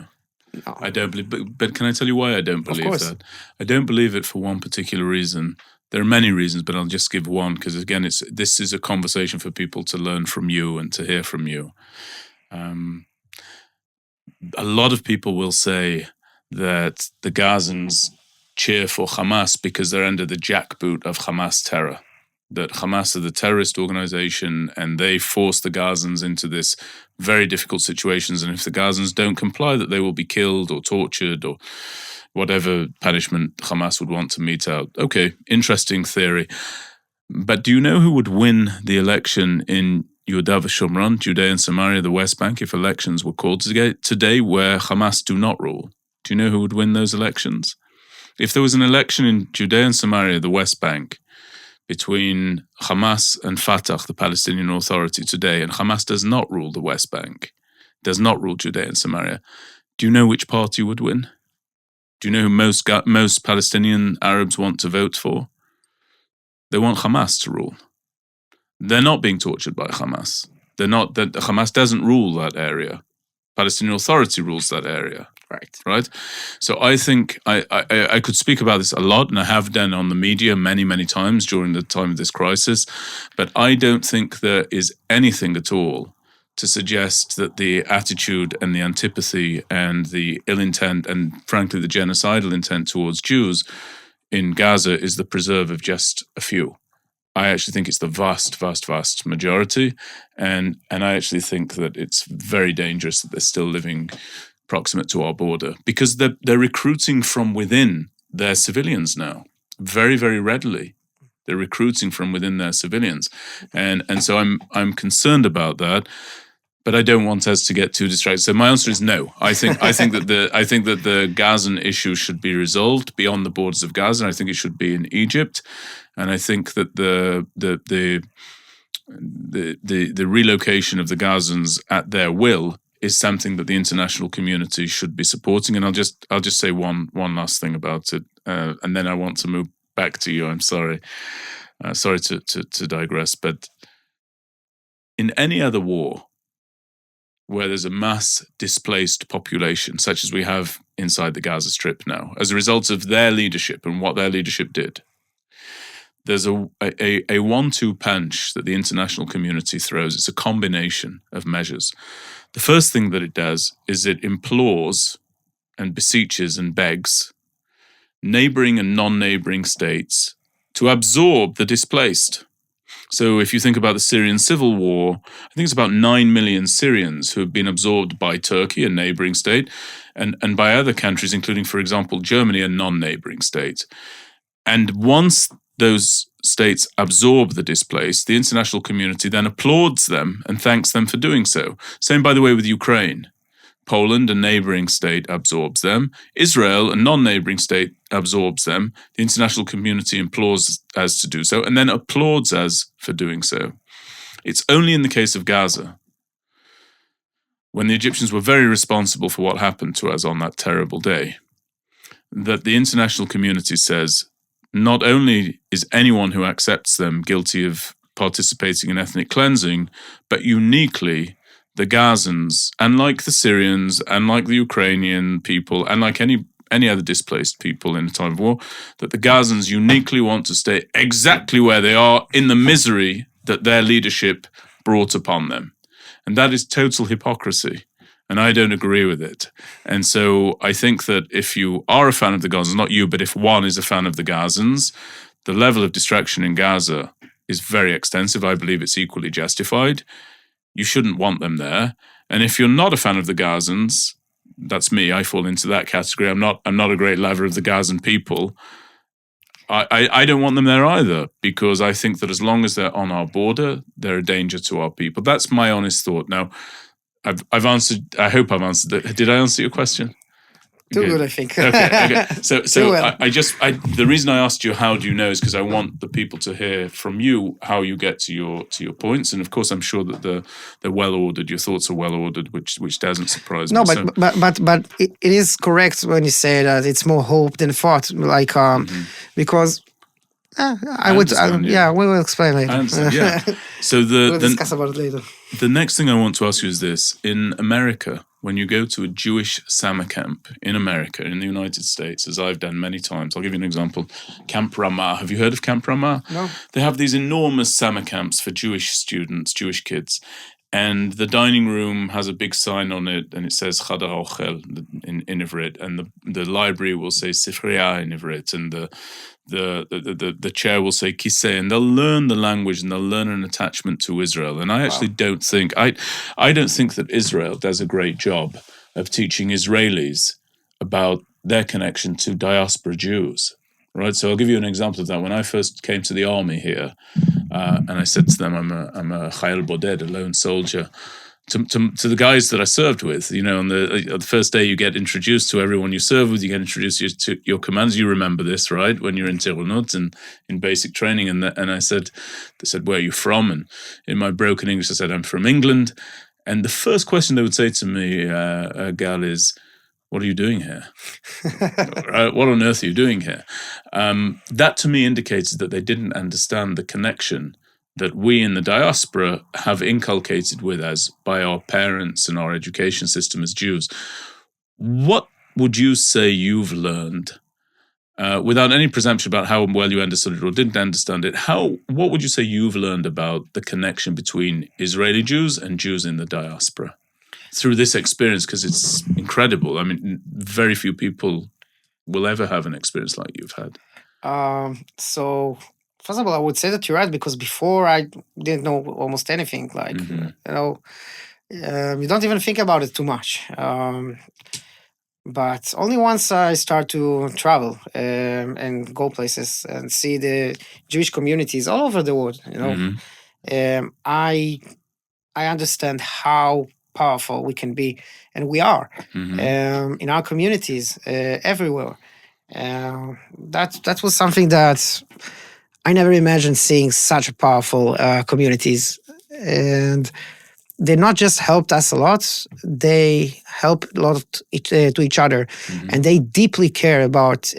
I don't believe. But can I tell you why I don't believe that? I don't believe it for one particular reason. There are many reasons, but I'll just give one because, again, this is a conversation for people to learn from you and to hear from you. A lot of people will say that the Gazans cheer for Hamas because they're under the jackboot of Hamas terror, that Hamas are the terrorist organization and they force the Gazans into this very difficult situations. And if the Gazans don't comply, that they will be killed or tortured or whatever punishment Hamas would want to mete out. Okay, interesting theory. But do you know who would win the election in Yehuda v'Shomron, Judea and Samaria, the West Bank, if elections were called today where Hamas do not rule? Do you know who would win those elections? If there was an election in Judea and Samaria, the West Bank, between Hamas and Fatah, the Palestinian Authority today, and Hamas does not rule the West Bank, does not rule Judea and Samaria, do you know which party would win? Do you know who most Palestinian Arabs want to vote for? They want Hamas to rule. They're not being tortured by Hamas. Hamas doesn't rule that area. Palestinian Authority rules that area. Right. So I think I could speak about this a lot, and I have done on the media many, many times during the time of this crisis. But I don't think there is anything at all to suggest that the attitude and the antipathy and the ill intent and, frankly, the genocidal intent towards Jews in Gaza is the preserve of just a few. I actually think it's the vast, vast, vast majority. And I actually think that it's very dangerous that they're still living proximate to our border, because they're recruiting from within their civilians now, very, very readily. They're recruiting from within their civilians. And so I'm concerned about that. But I don't want us to get too distracted. So my answer is no. I think that the Gazan issue should be resolved beyond the borders of Gaza. And I think it should be in Egypt, and I think that the relocation of the Gazans at their will is something that the international community should be supporting. And I'll just say one last thing about it, and then I want to move back to you. I'm sorry to digress, but in any other war where there's a mass displaced population, such as we have inside the Gaza Strip now, as a result of their leadership and what their leadership did, there's a 1-2 punch that the international community throws. It's a combination of measures. The first thing that it does is it implores and beseeches and begs neighboring and non-neighboring states to absorb the displaced. So if you think about the Syrian civil war, I think it's about 9 million Syrians who have been absorbed by Turkey, a neighboring state, and by other countries, including, for example, Germany, a non-neighboring state. And once those states absorb the displaced, the international community then applauds them and thanks them for doing so. Same, by the way, with Ukraine. Poland, a neighboring state, absorbs them. Israel, a non-neighboring state, absorbs them. The international community implores us to do so and then applauds us for doing so. It's only in the case of Gaza, when the Egyptians were very responsible for what happened to us on that terrible day, that the international community says, not only is anyone who accepts them guilty of participating in ethnic cleansing, but uniquely the Gazans, unlike the Syrians, unlike the Ukrainian people, unlike any other displaced people in a time of war, that the Gazans uniquely want to stay exactly where they are in the misery that their leadership brought upon them. And that is total hypocrisy. And I don't agree with it. And so I think that if you are a fan of the Gazans, not you, but if one is a fan of the Gazans, the level of destruction in Gaza is very extensive. I believe it's equally justified. You shouldn't want them there. And if you're not a fan of the Gazans, that's me, I fall into that category. I'm not a great lover of the Gazan people. I don't want them there either, because I think that as long as they're on our border, they're a danger to our people. That's my honest thought. Now, I've answered. I hope I've answered it. Did I answer your question? Too good, I think. Okay. So the reason I asked you how do you know is because I want the people to hear from you how you get to your points, and of course I'm sure that they're well ordered. Your thoughts are well ordered, which doesn't surprise me. No, but it is correct when you say that it's more hope than thought, like because. We will explain later. I understand, yeah. So we'll discuss about it later. The next thing I want to ask you is this. In America, when you go to a Jewish summer camp in America, in the United States, as I've done many times, I'll give you an example. Camp Ramah. Have you heard of Camp Ramah? No. They have these enormous summer camps for Jewish students, Jewish kids. And the dining room has a big sign on it, and it says Chadar Ochel in Ivrit, and the library will say Sifriya in Ivrit, and the chair will say Kiseh, and they'll learn the language and they'll learn an attachment to Israel. And I actually don't think that Israel does a great job of teaching Israelis about their connection to diaspora Jews. Right, so I'll give you an example of that. When I first came to the army here, and I said to them, I'm a Chayil Boded, a lone soldier, to the guys that I served with. You know, on the first day you get introduced to everyone you serve with, you get introduced to your commanders. You remember this, right? When you're in Tirunut and in basic training, and they said, where are you from? And in my broken English, I said, I'm from England. And the first question they would say to me, Gal, is, what are you doing here? What on earth are you doing here? That to me indicates that they didn't understand the connection that we in the diaspora have inculcated with us by our parents and our education system as Jews. What would you say you've learned, without any presumption about how well you understood it or didn't understand it? What would you say you've learned about the connection between Israeli Jews and Jews in the diaspora through this experience? Because it's incredible. I mean, very few people will ever have an experience like you've had. So first of all, I would say that you're right, because before I didn't know almost anything. Like, you don't even think about it too much. But only once I start to travel and go places and see the Jewish communities all over the world, I understand how powerful we can be, and we are in our communities everywhere. That was something that I never imagined, seeing such powerful communities. And they not just helped us a lot, they help a lot to each other. And they deeply care about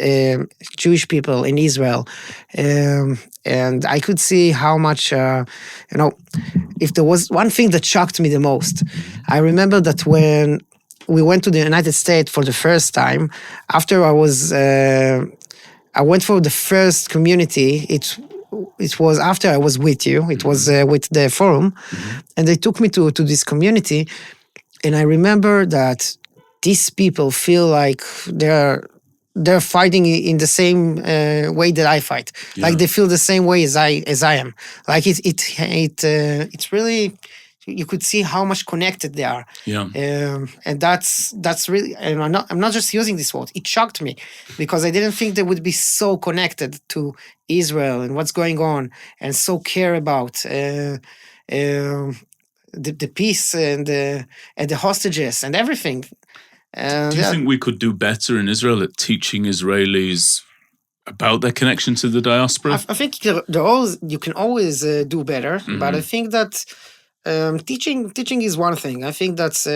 Jewish people in Israel. And I could see how much, if there was one thing that shocked me the most, I remember that when we went to the United States for the first time, after I went for the first community, it was after I was with you. It was with the forum, and they took me to this community, and I remember that these people feel like they're fighting in the same way that I fight. Yeah. Like they feel the same way as I am. Like it's really, you could see how much connected they are. Yeah. And that's really, and I'm not just using this word. It shocked me, because I didn't think they would be so connected to Israel and what's going on, and so care about the peace and the hostages and everything. Do you think we could do better in Israel at teaching Israelis about their connection to the diaspora? I think you can always do better, but I think that teaching is one thing. I think that's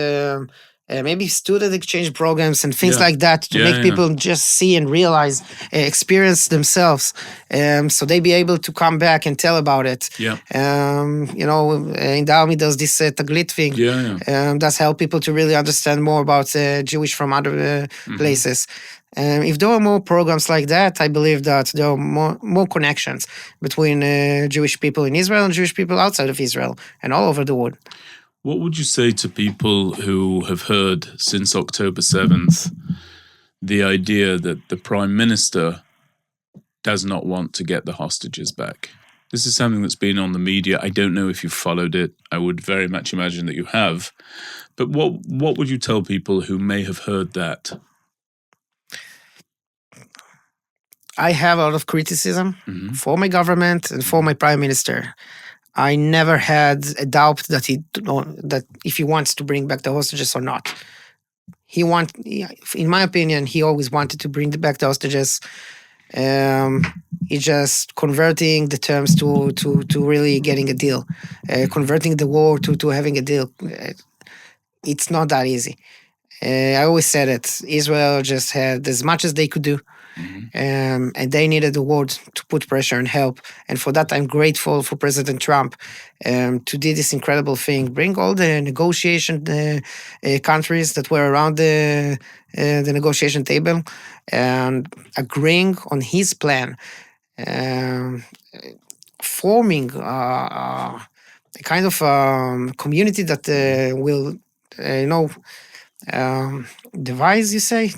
maybe student exchange programs and things like that to make people just see and realize, experience themselves, so they be able to come back and tell about it. Yeah. In the army there's this Taglit thing. That's help people to really understand more about Jewish from other places. If there are more programs like that, I believe that there are more connections between Jewish people in Israel and Jewish people outside of Israel and all over the world. What would you say to people who have heard since October 7th the idea that the Prime Minister does not want to get the hostages back? This is something that's been on the media. I don't know if you've followed it. I would very much imagine that you have. But what would you tell people who may have heard that? I have a lot of criticism for my government and for my Prime Minister. I never had a doubt that if he wants to bring back the hostages or not. In my opinion, he always wanted to bring back the hostages. He's just converting the terms to really getting a deal, converting the war to having a deal. It's not that easy. I always said it. Israel just had as much as they could do. And they needed the world to put pressure and help. And for that, I'm grateful for President Trump to do this incredible thing, bring all the negotiation countries that were around the negotiation table and agreeing on his plan, forming a kind of community that will, devise, you say?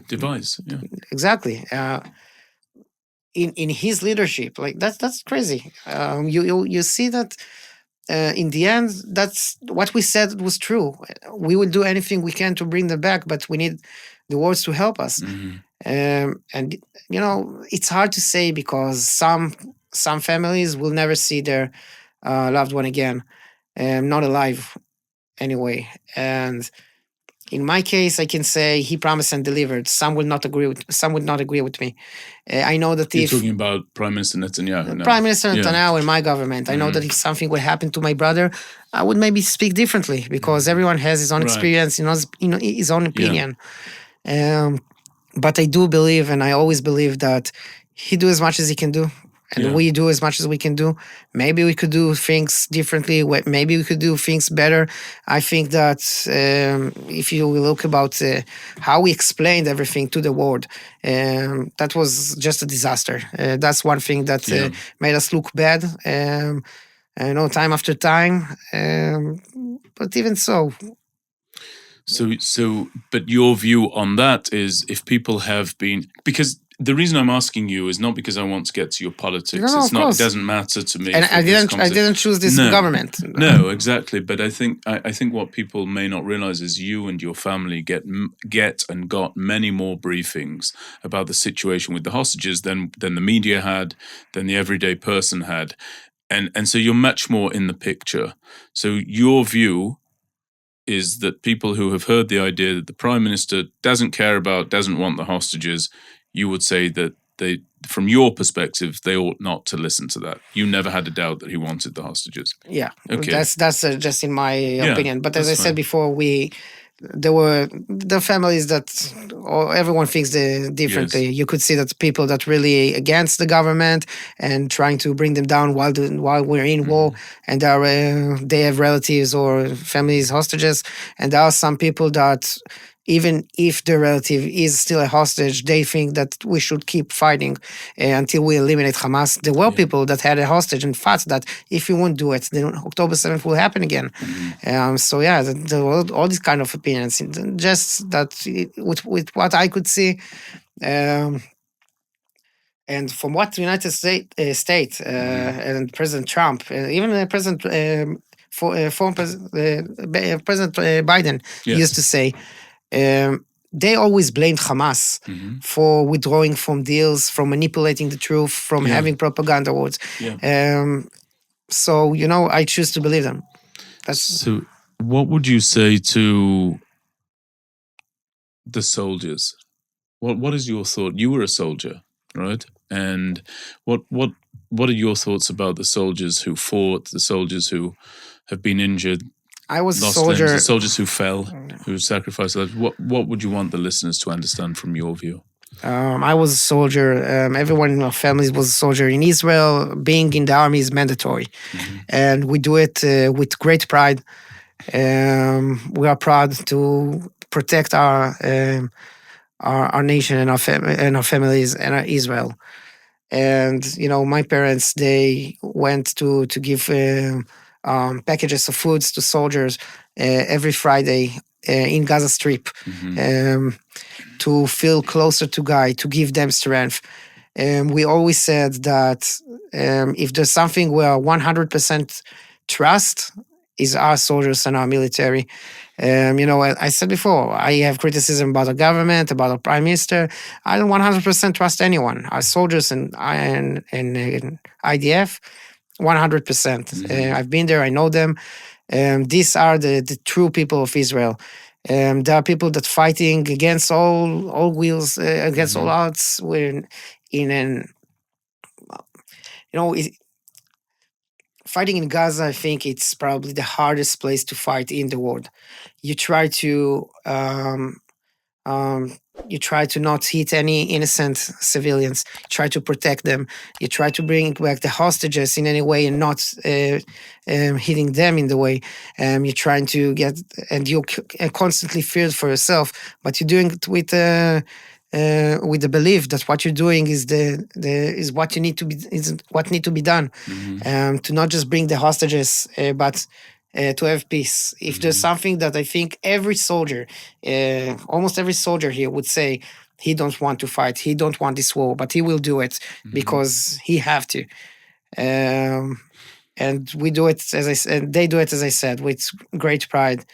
Devise. Yeah. Exactly. In his leadership, like that's crazy. You see that in the end, that's what we said was true. We will do anything we can to bring them back, but we need the world to help us. And it's hard to say, because some families will never see their loved one again, not alive anyway. And In my case, I can say he promised and delivered. Some would not agree with me. I know that You're if talking about Prime Minister Netanyahu now. Prime Minister Netanyahu and my government, I know that if something would happen to my brother, I would maybe speak differently because everyone has his own experience, his own opinion. But I do believe, and I always believe that he do as much as he can do. And we do as much as we can do. Maybe we could do things differently. Maybe we could do things better. I think that if you look about how we explained everything to the world, that was just a disaster. That's one thing that made us look bad. Time after time. But even so. But your view on that is if people have been, because the reason I'm asking you is not because I want to get to your politics. No, it's not. It doesn't matter to me. And I didn't choose this government. No, exactly. But I think what people may not realize is you and your family get and got many more briefings about the situation with the hostages than the media had, than the everyday person had, and so you're much more in the picture. So your view is that people who have heard the idea that the Prime Minister doesn't want the hostages, you would say that they, from your perspective, they ought not to listen to that. You never had a doubt that he wanted the hostages. Yeah, okay. That's just in my opinion. But as I said before, there were the families that everyone thinks differently. Yes. You could see that people that really against the government and trying to bring them down while we're in war, and they have relatives or families hostages, and there are some people that even if the relative is still a hostage, they think that we should keep fighting until we eliminate Hamas. There were people that had a hostage and thought that if we won't do it, then October 7th will happen again. There were all these kind of opinions. Just that with what I could see, and from what the United States and President Trump, even President President Biden used to say, they always blamed Hamas for withdrawing from deals, from manipulating the truth, from having propaganda wars. So, I choose to believe them. So what would you say to the soldiers? What is your thought? You were a soldier, right? And what are your thoughts about the soldiers who fought, the soldiers who have been injured? I was a soldier. The soldiers who fell, who sacrificed lives. What would you want the listeners to understand from your view? I was a soldier. Everyone in our families was a soldier. In Israel, being in the army is mandatory. And we do it with great pride. We are proud to protect our nation and our families and Israel. And, my parents, they went to give packages of foods to soldiers every Friday in Gaza Strip to feel closer to Guy, to give them strength. We always said that if there's something where 100% trust is our soldiers and our military. I said before, I have criticism about the government, about the prime minister. I don't 100% trust anyone. Our soldiers and IDF, 100%. I've been there. I know them. These are the true people of Israel. There are people that fighting against all wheels, against all odds. We're fighting in Gaza, I think it's probably the hardest place to fight in the world. You try to not hit any innocent civilians. You try to protect them. You try to bring back the hostages in any way and not hitting them in the way. You're trying to and you're constantly feared for yourself, but you're doing it with the belief that what you're doing is what need to be done. To not just bring the hostages, but to have peace. If there's something that I think every soldier, almost every soldier here would say, he don't want to fight, he don't want this war, but he will do it because he have to. And we do it, as I said, they do it, as I said, with great pride.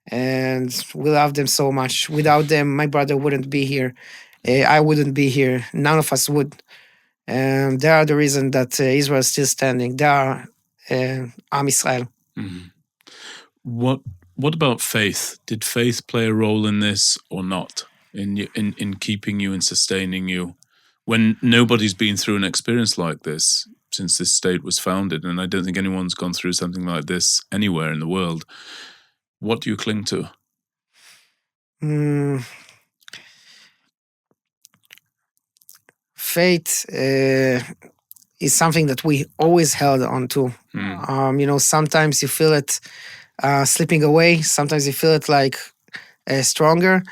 And we love them so much. Without them, my brother wouldn't be here. I wouldn't be here. None of us would. They are the reason that Israel is still standing. They are Am Israel. What What about faith? Did faith play a role in this or not? In keeping you and sustaining you when nobody's been through an experience like this since this state was founded, and I don't think anyone's gone through something like this anywhere in the world. What do you cling to? Faith is something that we always held on to. Sometimes you feel it slipping away. Sometimes you feel it like stronger.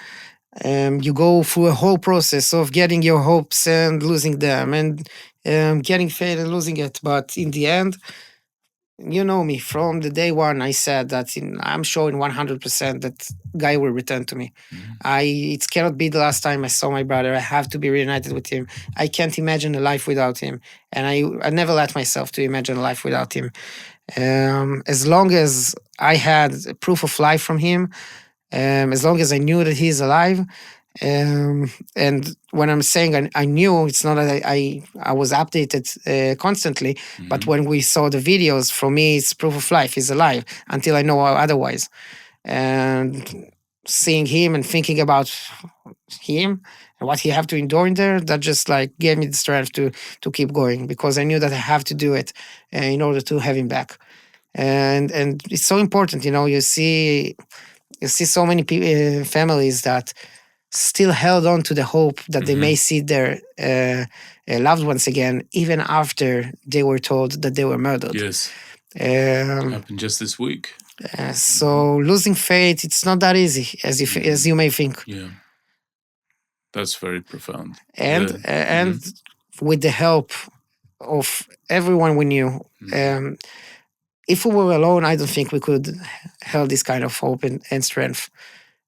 You go through a whole process of getting your hopes and losing them, and getting faith and losing it. But in the end, you know me, from the day one, I said that I'm showing 100% that Guy will return to me. It cannot be the last time I saw my brother. I have to be reunited with him. I can't imagine a life without him. And I never let myself to imagine a life without him. As long as I had proof of life from him, as long as I knew that he's alive, and when I'm saying I knew, it's not that I was updated constantly, but when we saw the videos, for me, it's proof of life. He's alive until I know otherwise. And seeing him and thinking about him and what he have to endure in there, that just like gave me the strength to keep going, because I knew that I have to do it in order to have him back. And it's so important, you see so many families that still held on to the hope that they may see their loved ones again, even after they were told that they were murdered. Yes. Happened just this week. So losing faith, it's not that easy as you may think. Yeah. That's very profound. And with the help of everyone we knew, if we were alone, I don't think we could hold this kind of hope and strength.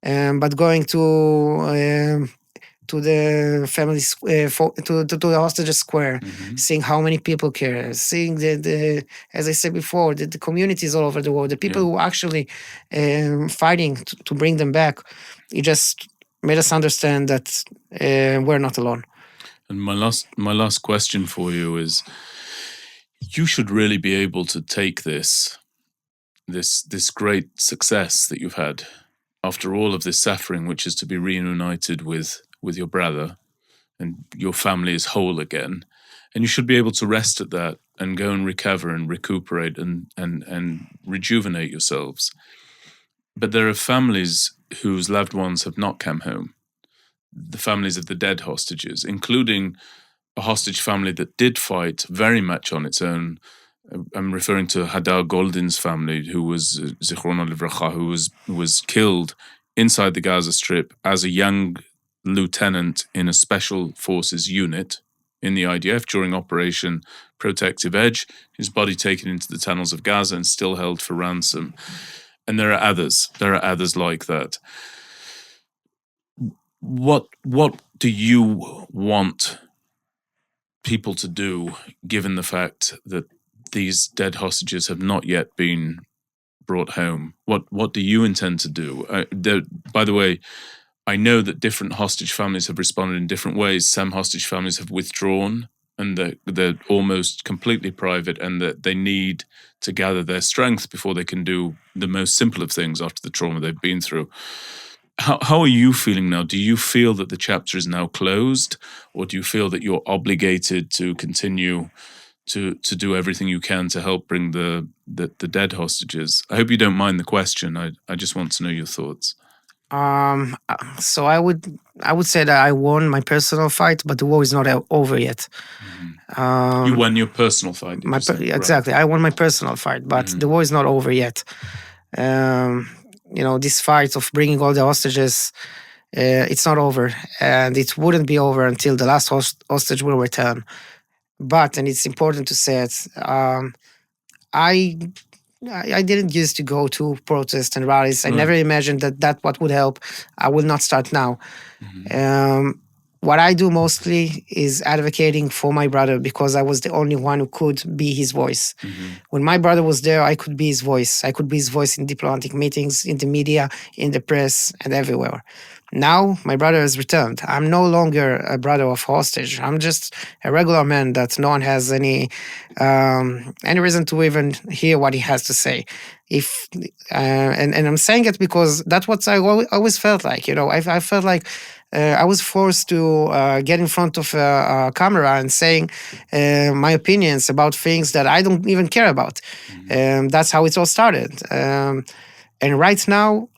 But going to the family, to the hostages square, seeing how many people care, seeing the as I said before, the communities all over the world, the people who are actually fighting to bring them back, it just made us understand that we're not alone. And my last question for you is, you should really be able to take this great success that you've had after all of this suffering, which is to be reunited with your brother, and your family is whole again, and you should be able to rest at that and go and recover and recuperate and rejuvenate yourselves. But there are families whose loved ones have not come home, the families of the dead hostages, including a hostage family that did fight very much on its own. I'm referring to Hadar Goldin's family, who was Zichrono Livracha, who was killed inside the Gaza Strip as a young lieutenant in a special forces unit in the IDF during Operation Protective Edge. His body taken into the tunnels of Gaza and still held for ransom. And there are others like that. What do you want people to do, given the fact that these dead hostages have not yet been brought home? What do you intend to do? By the way, I know that different hostage families have responded in different ways. Some hostage families have withdrawn, and they're almost completely private, and that they need to gather their strength before they can do the most simple of things after the trauma they've been through. How are you feeling now? Do you feel that the chapter is now closed, or do you feel that you're obligated to continue to do everything you can to help bring the dead hostages? I hope you don't mind the question. I just want to know your thoughts. So I would say that I won my personal fight, but the war is not over yet. You won your personal fight. Exactly. Right. I won my personal fight, but the war is not over yet. This fight of bringing all the hostages, it's not over, and it wouldn't be over until the last hostage will return. But, and it's important to say it, I didn't used to go to protests and rallies. I never imagined that what would help. I will not start now. What I do mostly is advocating for my brother, because I was the only one who could be his voice. When my brother was there, I could be his voice. I could be his voice in diplomatic meetings, in the media, in the press, and everywhere. Now my brother has returned. I'm no longer a brother of hostage. I'm just a regular man that no one has any reason to even hear what he has to say. If and I'm saying it because that's what I always felt like. I felt like I was forced to get in front of a camera and saying my opinions about things that I don't even care about. That's how it all started. And right now,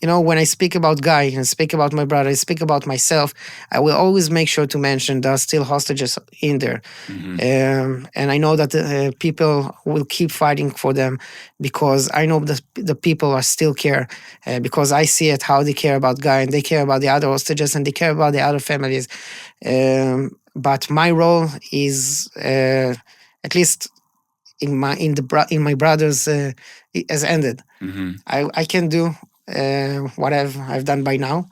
when I speak about Guy and speak about my brother, I speak about myself, I will always make sure to mention there are still hostages in there. And I know that people will keep fighting for them because I know that the people are still care because I see it, how they care about Guy and they care about the other hostages and they care about the other families. But my role is, at least in my brother's, has ended. I can do what I've done by now,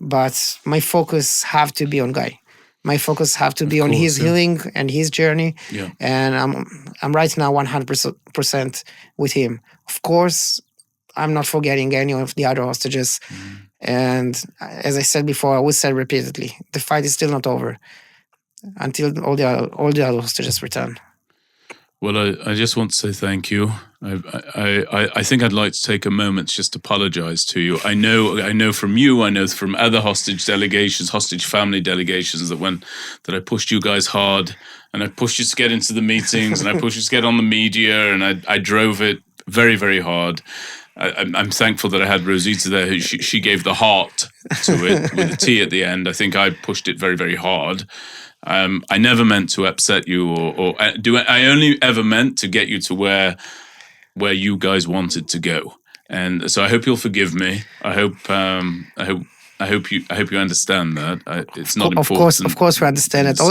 but my focus have to be on Guy. My focus have to be on his healing and his journey, and I'm right now 100% with him. Of course, I'm not forgetting any of the other hostages, and as I said before, I will say repeatedly, the fight is still not over until all the other hostages return. Well, I just want to say thank you. I think I'd like to take a moment to just apologize to you. I know from you, I know from other hostage family delegations that I pushed you guys hard and I pushed you to get into the meetings and I pushed you to get on the media and I drove it very, very hard. I'm thankful that I had Rozita there. She gave the heart to it with a T at the end. I think I pushed it very, very hard. I never meant to upset you, I only ever meant to get you to where you guys wanted to go, and so I hope you'll forgive me. I hope you understand that. It's not important. Of course, we understand it.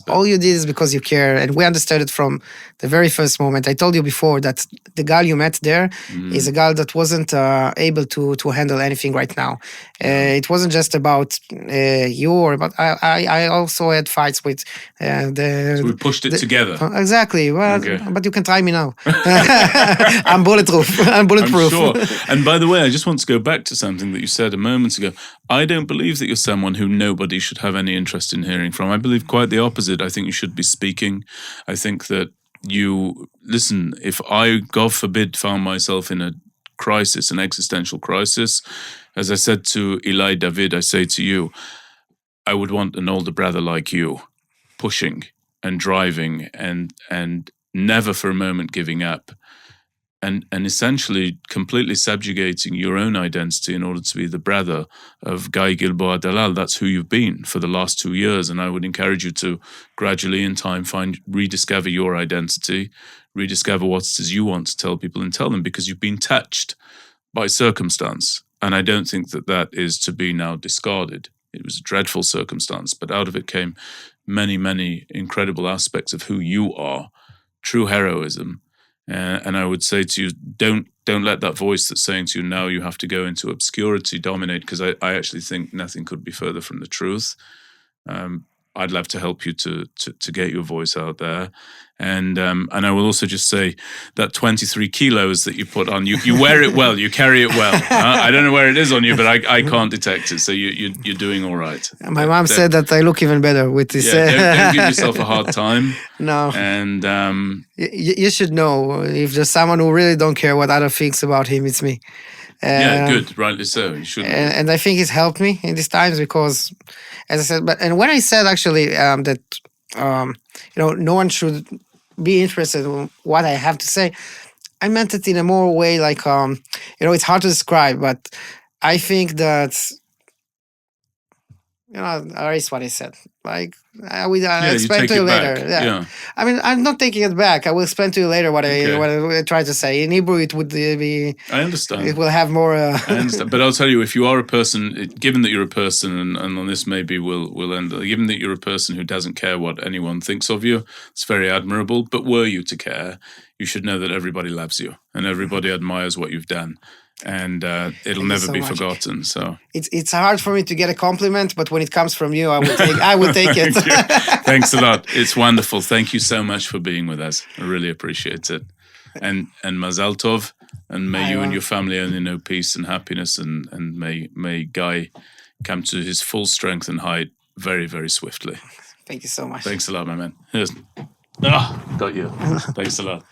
All you did is because you care, and we understood it from the very first moment. I told you before that the girl you met there is a girl that wasn't able to handle anything right now. It wasn't just about you, or about I also had fights with So we pushed it together. Exactly. Well, but you can try me now. I'm bulletproof. I'm sure. And by the way, I just want to go back to something that you said a moment ago. I don't believe that you're someone who nobody should have any interest in hearing from. I believe quite the opposite. I think you should be speaking. I think that listen, if I, God forbid, found myself in a crisis, an existential crisis, as I said to Eli David, I say to you, I would want an older brother like you, pushing and driving and never for a moment giving up. And essentially completely subjugating your own identity in order to be the brother of Guy Gilboa Dalal. That's who you've been for the last 2 years. And I would encourage you to gradually in time rediscover your identity, rediscover what it is you want to tell people and tell them, because you've been touched by circumstance. And I don't think that is to be now discarded. It was a dreadful circumstance, but out of it came many, many incredible aspects of who you are, true heroism. And I would say to you, don't let that voice that's saying to you now you have to go into obscurity dominate, because I actually think nothing could be further from the truth. I'd love to help you to get your voice out there. And I will also just say that 23 kilos that you put on, you wear it well, you carry it well. I don't know where it is on you, but I can't detect it. So you're doing all right. My mom said that I look even better with this. Yeah, don't give yourself a hard time. No. And you should know, if there's someone who really don't care what other thinks about him, it's me. Yeah, good, rightly so. You should. And I think it's helped me in these times because, as I said, and when I said actually that no one should be interested in what I have to say, I meant it in a more way like it's hard to describe, but I think that that is what I said. Like I will explain to you later. Yeah. I mean, I'm not taking it back. I will explain to you later what I tried to say. In Hebrew, it would be. I understand. It will have more. I understand, but I'll tell you, if you are a person, given that you're a person, and on this maybe we'll end. Given that you're a person who doesn't care what anyone thinks of you, it's very admirable. But were you to care, you should know that everybody loves you and everybody admires what you've done. And it'll never be forgotten. So it's hard for me to get a compliment, but when it comes from you, I will take it. Thanks a lot. It's wonderful. Thank you so much for being with us. I really appreciate it. And Mazal Tov, and may you and your family only know peace and happiness, and may Guy come to his full strength and height very, very swiftly. Thank you so much. Thanks a lot, my man. Got you. Thanks a lot.